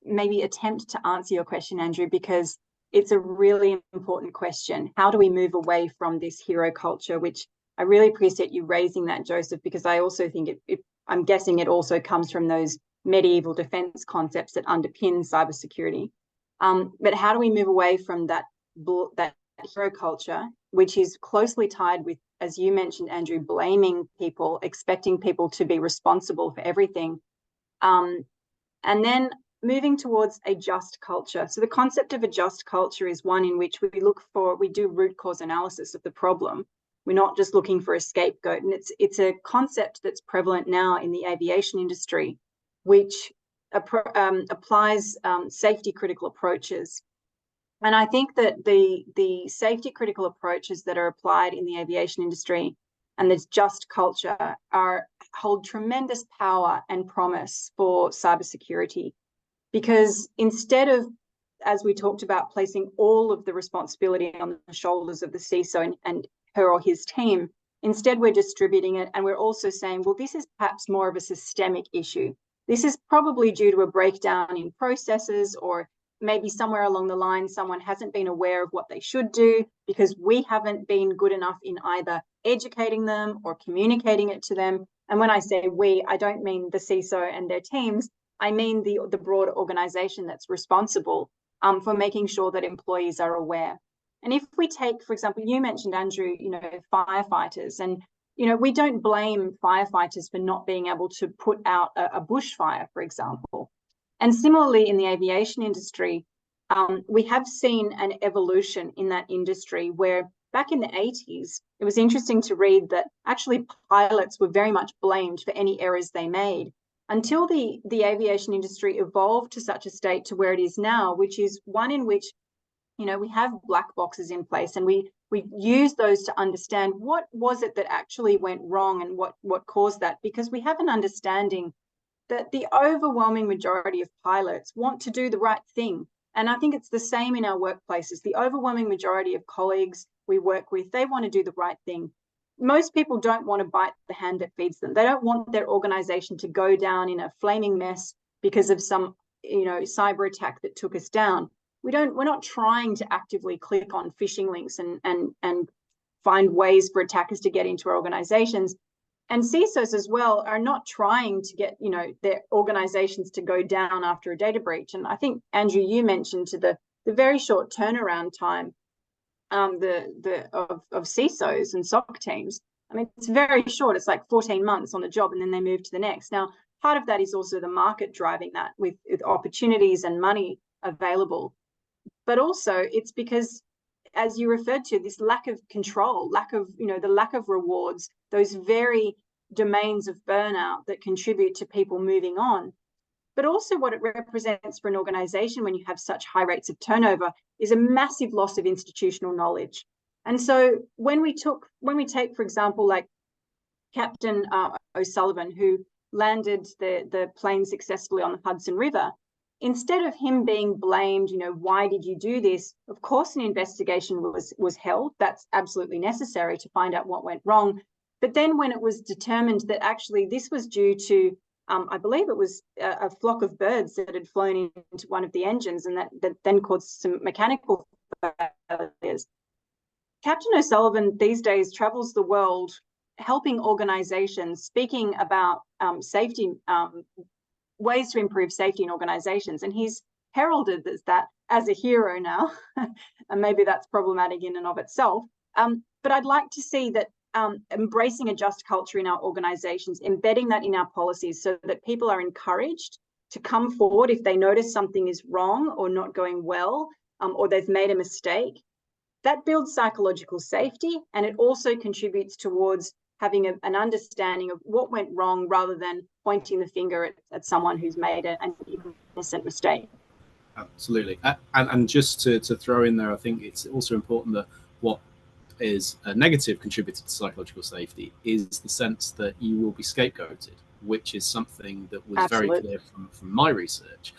maybe attempt to answer your question, Andrew? Because it's a really important question. How do we move away from this hero culture, which I really appreciate you raising that, Joseph, because I also think I'm guessing it also comes from those medieval defense concepts that underpin cybersecurity. But how do we move away from that hero culture, which is closely tied with, as you mentioned, Andrew, blaming people, expecting people to be responsible for everything, and then moving towards a just culture. So the concept of a just culture is one in which we do root cause analysis of the problem. We're not just looking for a scapegoat. And it's a concept that's prevalent now in the aviation industry, which applies safety critical approaches. And I think that the safety critical approaches that are applied in the aviation industry and this just culture hold tremendous power and promise for cybersecurity. Because instead of, as we talked about, placing all of the responsibility on the shoulders of the CISO and her or his team, instead we're distributing it, and we're also saying, well, this is perhaps more of a systemic issue. This is probably due to a breakdown in processes, or maybe somewhere along the line someone hasn't been aware of what they should do because we haven't been good enough in either educating them or communicating it to them. And when I say we, I don't mean the CISO and their teams. I mean the broader organization that's responsible for making sure that employees are aware. And if we take, for example, you mentioned, Andrew, firefighters, and we don't blame firefighters for not being able to put out a bushfire, for example. And similarly, in the aviation industry, we have seen an evolution in that industry where back in the 80s, it was interesting to read that actually pilots were very much blamed for any errors they made, until the aviation industry evolved to such a state to where it is now, which is one in which, we have black boxes in place, and we use those to understand what was it that actually went wrong and what caused that, because we have an understanding that the overwhelming majority of pilots want to do the right thing. And I think it's the same in our workplaces. The overwhelming majority of colleagues we work with, they want to do the right thing. Most people don't want to bite the hand that feeds them. They don't want their organization to go down in a flaming mess because of some, cyber attack that took us down. We're not trying to actively click on phishing links and find ways for attackers to get into our organizations. And CISOs as well are not trying to get, their organizations to go down after a data breach. And I think, Andrew, you mentioned to the very short turnaround time of CISOs and SOC teams. I mean, it's very short. It's like 14 months on the job, and then they move to the next. Now, part of that is also the market driving that with opportunities and money available. But also it's because, as you referred to, this lack of control, the lack of rewards, those very domains of burnout that contribute to people moving on. But also what it represents for an organization when you have such high rates of turnover is a massive loss of institutional knowledge. And so when we take, for example, like Captain O'Sullivan, who landed the plane successfully on the Hudson River, instead of him being blamed, why did you do this? Of course, an investigation was held. That's absolutely necessary to find out what went wrong. But then when it was determined that actually this was due to, I believe it was a flock of birds that had flown into one of the engines, and that then caused some mechanical failures. Captain O'Sullivan these days travels the world helping organizations, speaking about safety, ways to improve safety in organizations. And he's heralded that as a hero now. And maybe that's problematic in and of itself. But I'd like to see that embracing a just culture in our organizations, embedding that in our policies so that people are encouraged to come forward if they notice something is wrong or not going well, or they've made a mistake. That builds psychological safety, and it also contributes towards having an understanding of what went wrong rather than pointing the finger at someone who's made an innocent mistake. Absolutely. And just to throw in there, I think it's also important that what is a negative contributor to psychological safety is the sense that you will be scapegoated, which is something that was Absolutely. very clear from my research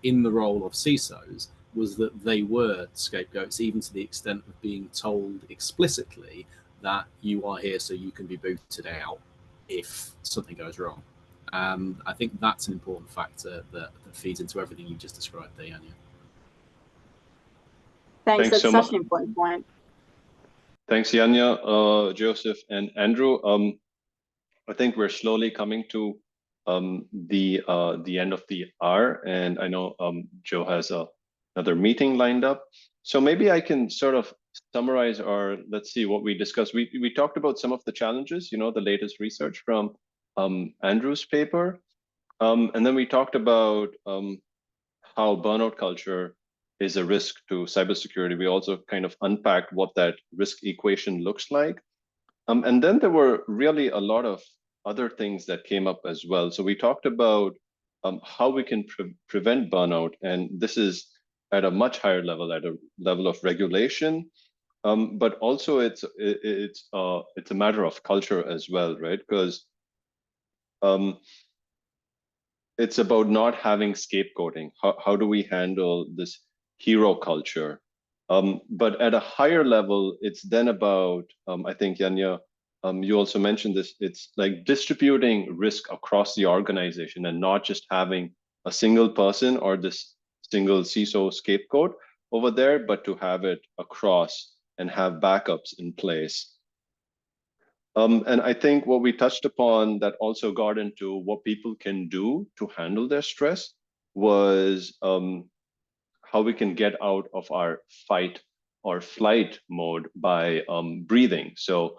in the role of CISOs, was that they were scapegoats, even to the extent of being told explicitly that you are here so you can be booted out if something goes wrong. I think that's an important factor that feeds into everything you just described there, Yanya. Thanks. Thanks That's so such much. an important point. Thanks, Yanya, Joseph, and Andrew. I think we're slowly coming to the end of the hour, and I know Joe has another meeting lined up. So maybe I can sort of summarize, or let's see what we discussed. We talked about some of the challenges, the latest research from Andrew's paper, and then we talked about how burnout culture is a risk to cybersecurity. We also kind of unpacked what that risk equation looks like. And then there were really a lot of other things that came up as well. So we talked about how we can prevent burnout, and this is at a much higher level, at a level of regulation, but also it's a matter of culture as well, right? Because it's about not having scapegoating. How do we handle this hero culture? But at a higher level, it's then about, I think, Yanya, you also mentioned this, it's like distributing risk across the organization and not just having a single person or this single CISO scapegoat over there, but to have it across and have backups in place. And I think what we touched upon that also got into what people can do to handle their stress was how we can get out of our fight or flight mode by breathing. So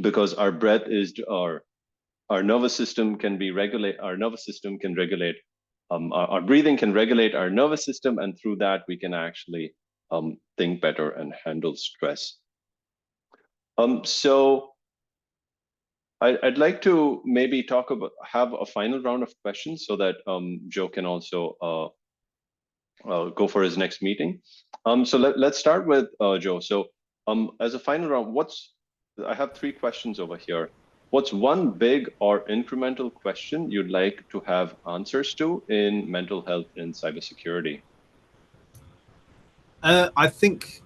because our breath is our nervous system can be regulate, our nervous system can regulate, our breathing can regulate our nervous system, and through that we can actually think better and handle stress. So I'd like to maybe have a final round of questions so that Joe can also go for his next meeting. So let's start with Joe. So as a final round, I have 3 questions over here. What's one big or incremental question you'd like to have answers to in mental health and cybersecurity? I think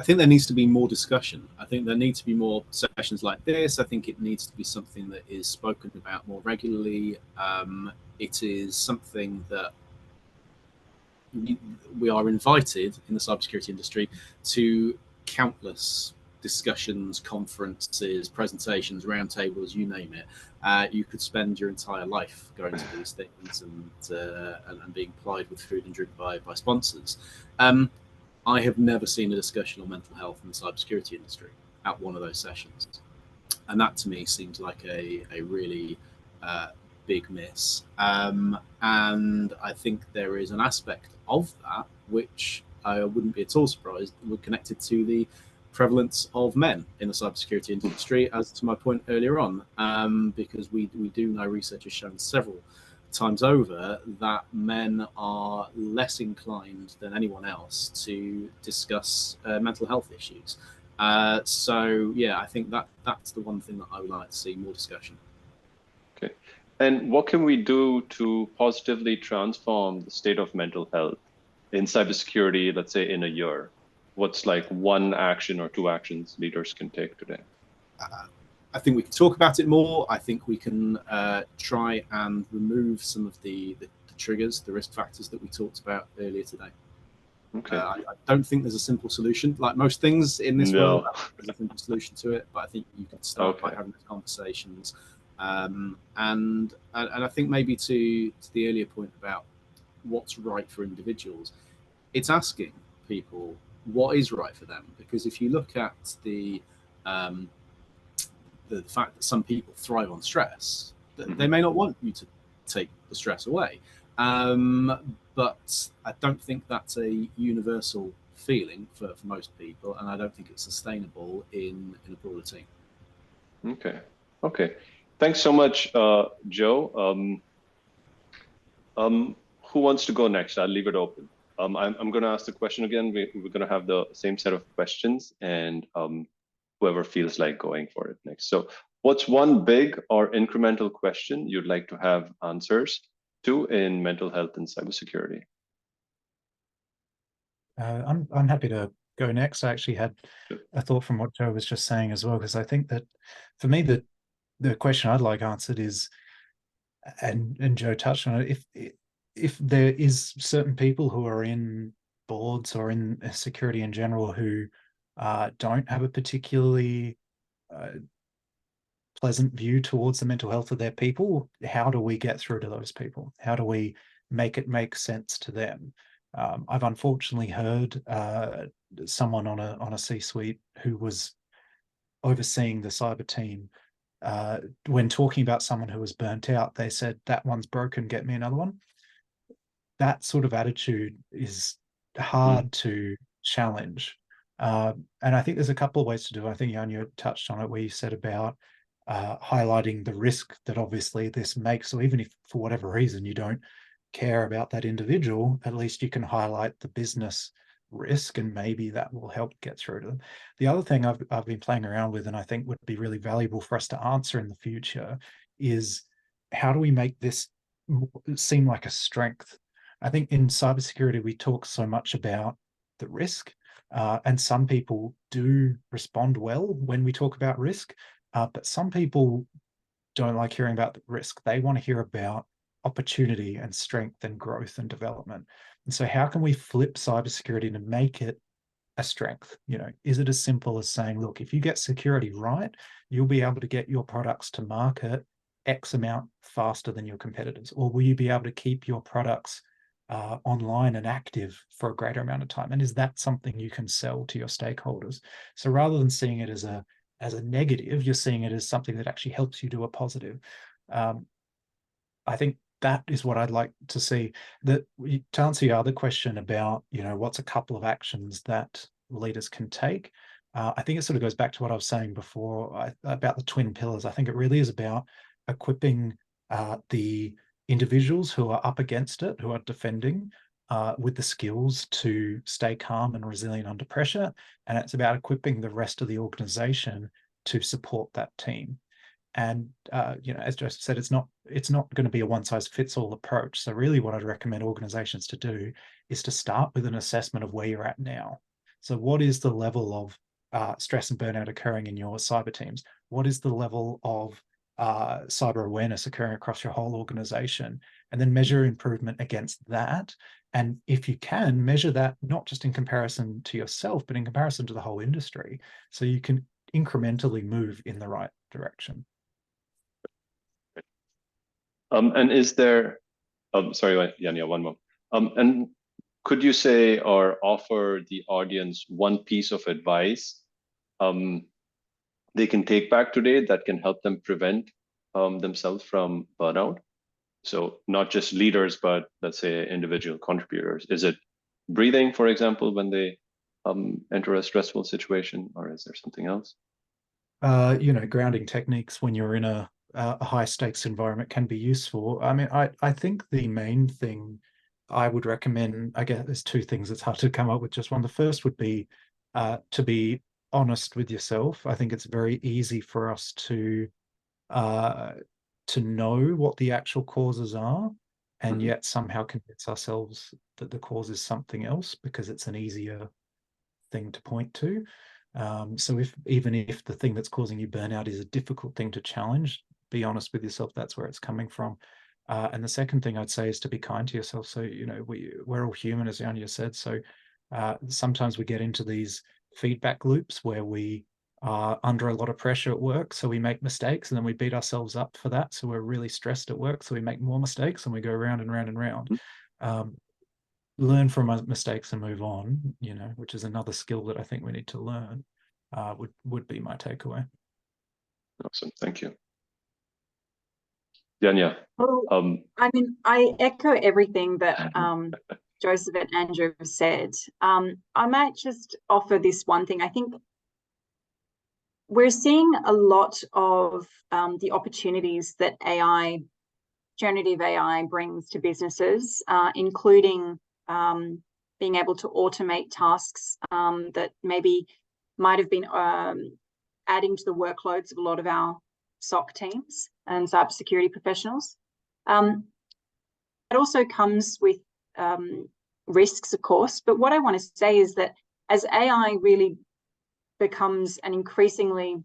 there needs to be more discussion. I think there needs to be more sessions like this. I think it needs to be something that is spoken about more regularly. It is something that we are invited in the cybersecurity industry to countless discussions, conferences, presentations, roundtables, you name it. You could spend your entire life going to these things and being plied with food and drink by sponsors. I have never seen a discussion on mental health in the cybersecurity industry at one of those sessions. And that to me seems like a really big miss. And I think there is an aspect of that which I wouldn't be at all surprised would connected to the prevalence of men in the cybersecurity industry, as to my point earlier on, because we do know research has shown several times over that men are less inclined than anyone else to discuss mental health issues. So yeah, I think that's the one thing that I would like to see more discussion. Okay. And what can we do to positively transform the state of mental health in cybersecurity, let's say in a year? What's like one action or 2 actions leaders can take today? I think we can talk about it more. I think we can try and remove some of the triggers, the risk factors that we talked about earlier today. Okay. I don't think there's a simple solution. Like most things in this world, there's a simple solution to it. But I think you can start by having those conversations. And I think maybe to the earlier point about what's right for individuals, it's asking people what is right for them. Because if you look at the fact that some people thrive on stress, they may not want you to take the stress away. But I don't think that's a universal feeling for most people, and I don't think it's sustainable in a broader team. Okay. Thanks so much, Joe. Who wants to go next? I'll leave it open. I'm going to ask the question again. We're going to have the same set of questions, and whoever feels like going for it next. So what's one big or incremental question you'd like to have answers to in mental health and cybersecurity? I'm happy to go next. I actually had a thought from what Joe was just saying as well, because I think that for me, the question I'd like answered is, and Joe touched on it, if there is certain people who are in boards or in security in general who don't have a particularly pleasant view towards the mental health of their people, how do we get through to those people? How do we make it make sense to them? I've unfortunately heard someone on a C-suite who was overseeing the cyber team, when talking about someone who was burnt out, they said, "That one's broken, get me another one." That sort of attitude is hard to challenge. And I think there's a couple of ways to do it. I think Yanya touched on it, where you said about highlighting the risk that obviously this makes. So even if for whatever reason you don't care about that individual, at least you can highlight the business risk, and maybe that will help get through to them. The other thing I've been playing around with, and I think would be really valuable for us to answer in the future, is how do we make this seem like a strength? I think in cybersecurity, we talk so much about the risk, and some people do respond well when we talk about risk, but some people don't like hearing about the risk. They want to hear about opportunity and strength and growth and development. And so how can we flip cybersecurity to make it a strength? You know, is it as simple as saying, look, if you get security right, you'll be able to get your products to market X amount faster than your competitors? Or will you be able to keep your products online and active for a greater amount of time? And is that something you can sell to your stakeholders? So rather than seeing it as a negative, you're seeing it as something that actually helps you do a positive. I think that is what I'd like to see. That, to answer your other question about, you know, what's a couple of actions that leaders can take, I think it sort of goes back to what I was saying before about the twin pillars. I think it really is about equipping the individuals who are up against it, who are defending, with the skills to stay calm and resilient under pressure. And it's about equipping the rest of the organization to support that team. And you know, as Joseph said, it's not going to be a one-size-fits-all approach. So really what I'd recommend organizations to do is to start with an assessment of where you're at now. So what is the level of stress and burnout occurring in your cyber teams? What is the level of cyber awareness occurring across your whole organization? And then measure improvement against that. And if you can, measure that not just in comparison to yourself, but in comparison to the whole industry, so you can incrementally move in the right direction. And is there, sorry, Yanya, one more. And could you say or offer the audience one piece of advice they can take back today that can help them prevent themselves from burnout? So not just leaders, but let's say individual contributors. Is it breathing, for example, when they enter a stressful situation, or is there something else? You know, grounding techniques when you're in a high stakes environment can be useful. I mean, I think the main thing I would recommend, I guess there's two things. It's hard to come up with just one. The first would be to be honest with yourself. I think it's very easy for us to know what the actual causes are, and yet somehow convince ourselves that the cause is something else because it's an easier thing to point to. So even if the thing that's causing you burnout is a difficult thing to challenge, be honest with yourself, that's where it's coming from. And the second thing I'd say is to be kind to yourself. So, you know, we're all human, as Yanya said. So sometimes we get into these feedback loops where we are under a lot of pressure at work. So we make mistakes and then we beat ourselves up for that. So we're really stressed at work. So we make more mistakes and we go round and round and round. Learn from our mistakes and move on, you know, which is another skill that I think we need to learn, would be my takeaway. Awesome, thank you. Yanya. Well, I mean, I echo everything that Joseph and Andrew have said. I might just offer this one thing. I think we're seeing a lot of the opportunities that generative AI brings to businesses, including being able to automate tasks that maybe might have been adding to the workloads of a lot of our SOC teams and cybersecurity professionals. It also comes with risks, of course, but what I want to say is that as AI really becomes an increasingly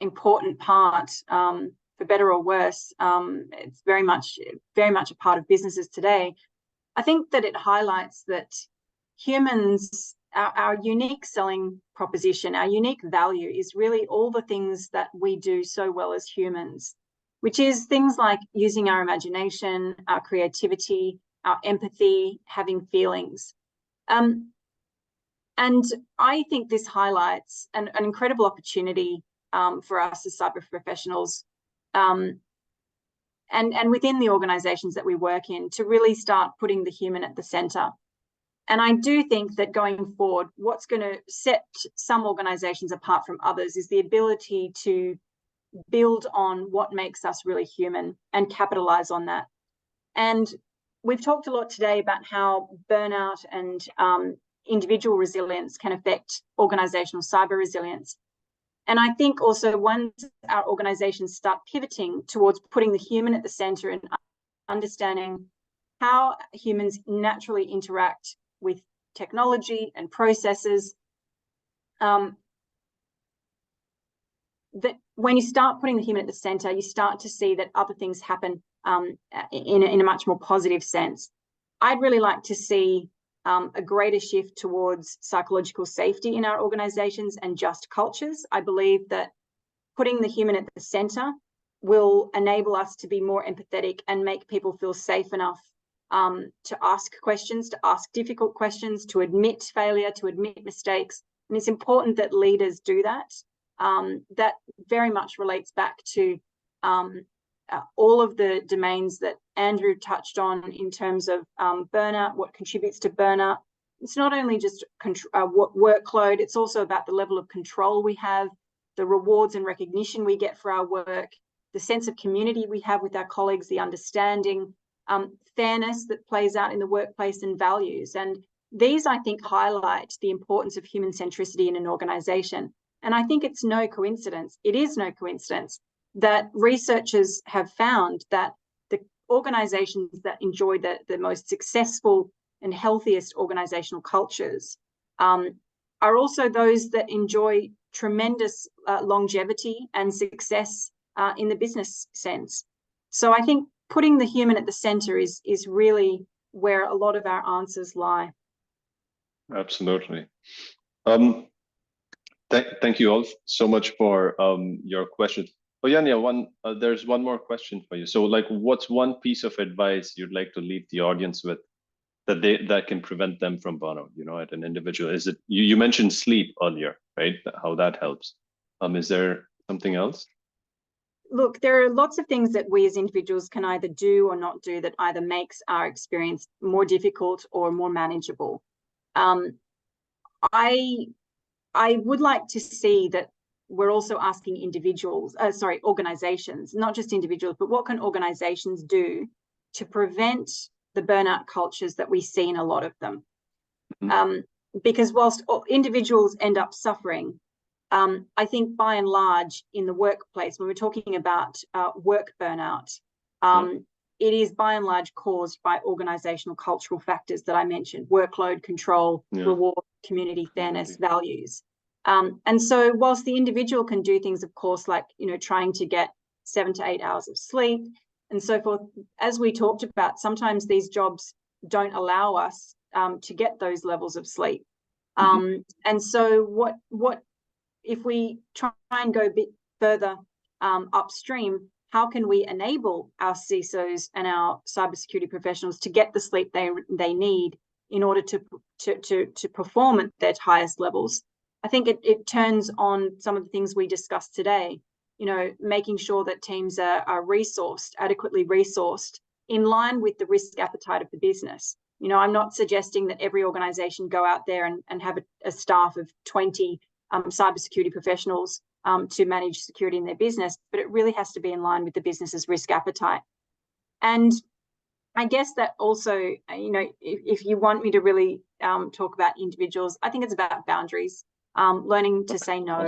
important part, for better or worse, it's very much a part of businesses today. I think that it highlights that humans, our unique selling proposition, our unique value is really all the things that we do so well as humans, which is things like using our imagination, our creativity, our empathy, having feelings. And I think this highlights an incredible opportunity for us as cyber professionals and within the organizations that we work in to really start putting the human at the center. And I do think that going forward, what's going to set some organizations apart from others is the ability to build on what makes us really human and capitalize on that. And we've talked a lot today about how burnout and individual resilience can affect organizational cyber resilience. And I think also once our organizations start pivoting towards putting the human at the center and understanding how humans naturally interact with technology and processes, that when you start putting the human at the center, you start to see that other things happen in a much more positive sense. I'd really like to see a greater shift towards psychological safety in our organizations and just cultures. I believe that putting the human at the center will enable us to be more empathetic and make people feel safe enough to ask questions, to ask difficult questions, to admit failure, to admit mistakes. And it's important that leaders do that. That very much relates back to all of the domains that Andrew touched on in terms of burnout, what contributes to burnout. It's not only just workload, it's also about the level of control we have, the rewards and recognition we get for our work, the sense of community we have with our colleagues, the understanding, fairness that plays out in the workplace, and values. And these, I think, highlight the importance of human centricity in an organization. And I think it's no coincidence, it is no coincidence, that researchers have found that the organizations that enjoy the most successful and healthiest organizational cultures are also those that enjoy tremendous longevity and success in the business sense. So I think putting the human at the center is really where a lot of our answers lie. Absolutely. Thank you all so much for your questions. Oh, Yanya, there's one more question for you. So, like, what's one piece of advice you'd like to leave the audience with that can prevent them from burnout? You know, at an individual, is it you mentioned sleep earlier, right? How that helps. Is there something else? Look, there are lots of things that we as individuals can either do or not do that either makes our experience more difficult or more manageable. I would like to see that we're also asking organizations, not just individuals, but what can organizations do to prevent the burnout cultures that we see in a lot of them? Because whilst individuals end up suffering, I think by and large in the workplace, when we're talking about work burnout, it is by and large caused by organizational cultural factors that I mentioned: workload, control, reward, community, fairness, values. And so whilst the individual can do things, of course, like, you know, trying to get 7 to 8 hours of sleep and so forth, as we talked about, sometimes these jobs don't allow us to get those levels of sleep. And so what if we try and go a bit further upstream, how can we enable our CISOs and our cybersecurity professionals to get the sleep they need in order to perform at their highest levels? I think it turns on some of the things we discussed today, you know, making sure that teams are adequately resourced in line with the risk appetite of the business. You know, I'm not suggesting that every organization go out there and have a staff of 20 cybersecurity professionals to manage security in their business, but it really has to be in line with the business's risk appetite. And I guess that also, you know, if you want me to really talk about individuals, I think it's about boundaries. Learning to say no,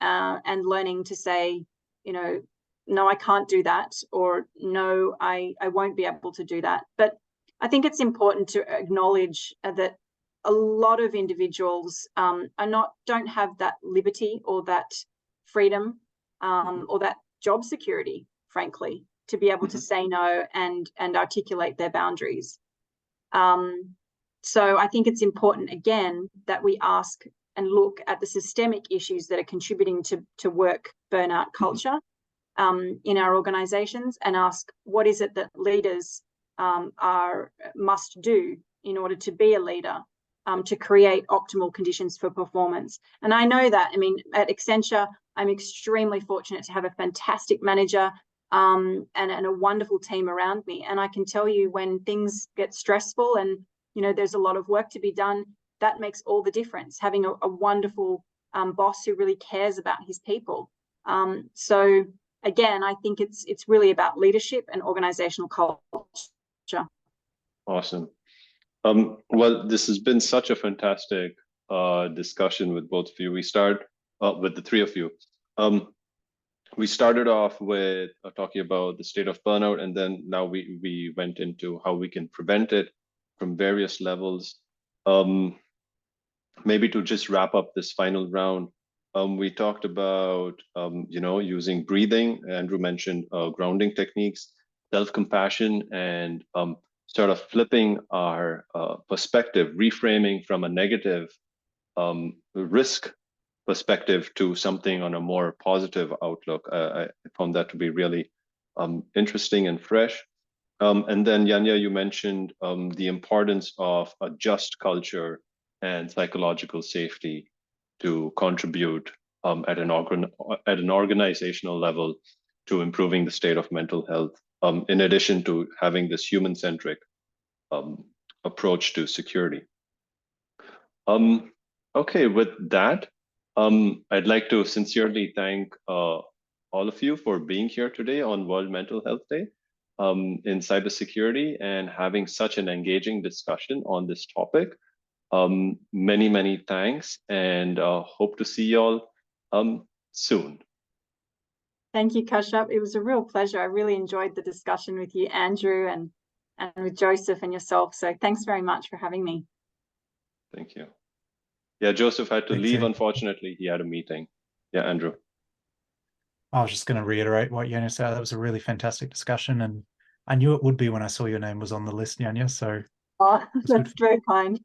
and learning to say, you know, no, I can't do that, or no, I won't be able to do that. But I think it's important to acknowledge that a lot of individuals don't have that liberty or that freedom or that job security, frankly, to be able to say no and articulate their boundaries. So I think it's important, again, that we ask and look at the systemic issues that are contributing to work burnout culture in our organizations, and ask what is it that leaders must do in order to be a leader, to create optimal conditions for performance. And I know that, I mean, at Accenture, I'm extremely fortunate to have a fantastic manager and a wonderful team around me. And I can tell you, when things get stressful and, you know, there's a lot of work to be done, that makes all the difference, having a wonderful boss who really cares about his people. So again, I think it's really about leadership and organizational culture. Awesome. Well, this has been such a fantastic discussion with both of you. We start with the three of you. We started off with talking about the state of burnout, and then now we went into how we can prevent it from various levels. Maybe to just wrap up this final round, we talked about you know, using breathing. Andrew mentioned grounding techniques, self-compassion, and sort of flipping our perspective, reframing from a negative risk perspective to something on a more positive outlook. I found that to be really interesting and fresh. And then Yanya, you mentioned the importance of a just culture and psychological safety to contribute at an organizational level to improving the state of mental health, in addition to having this human-centric approach to security. Okay, with that, I'd like to sincerely thank all of you for being here today on World Mental Health Day in cybersecurity, and having such an engaging discussion on this topic. Many, many thanks, and hope to see you all soon. Thank you, Kashyap. It was a real pleasure. I really enjoyed the discussion with you, Andrew, and with Joseph and yourself. So thanks very much for having me. Thank you. Yeah, Joseph had to leave, unfortunately. He had a meeting. Yeah, Andrew. I was just going to reiterate what Yanya said. That was a really fantastic discussion, and I knew it would be when I saw your name was on the list, Yanya. So that's very kind.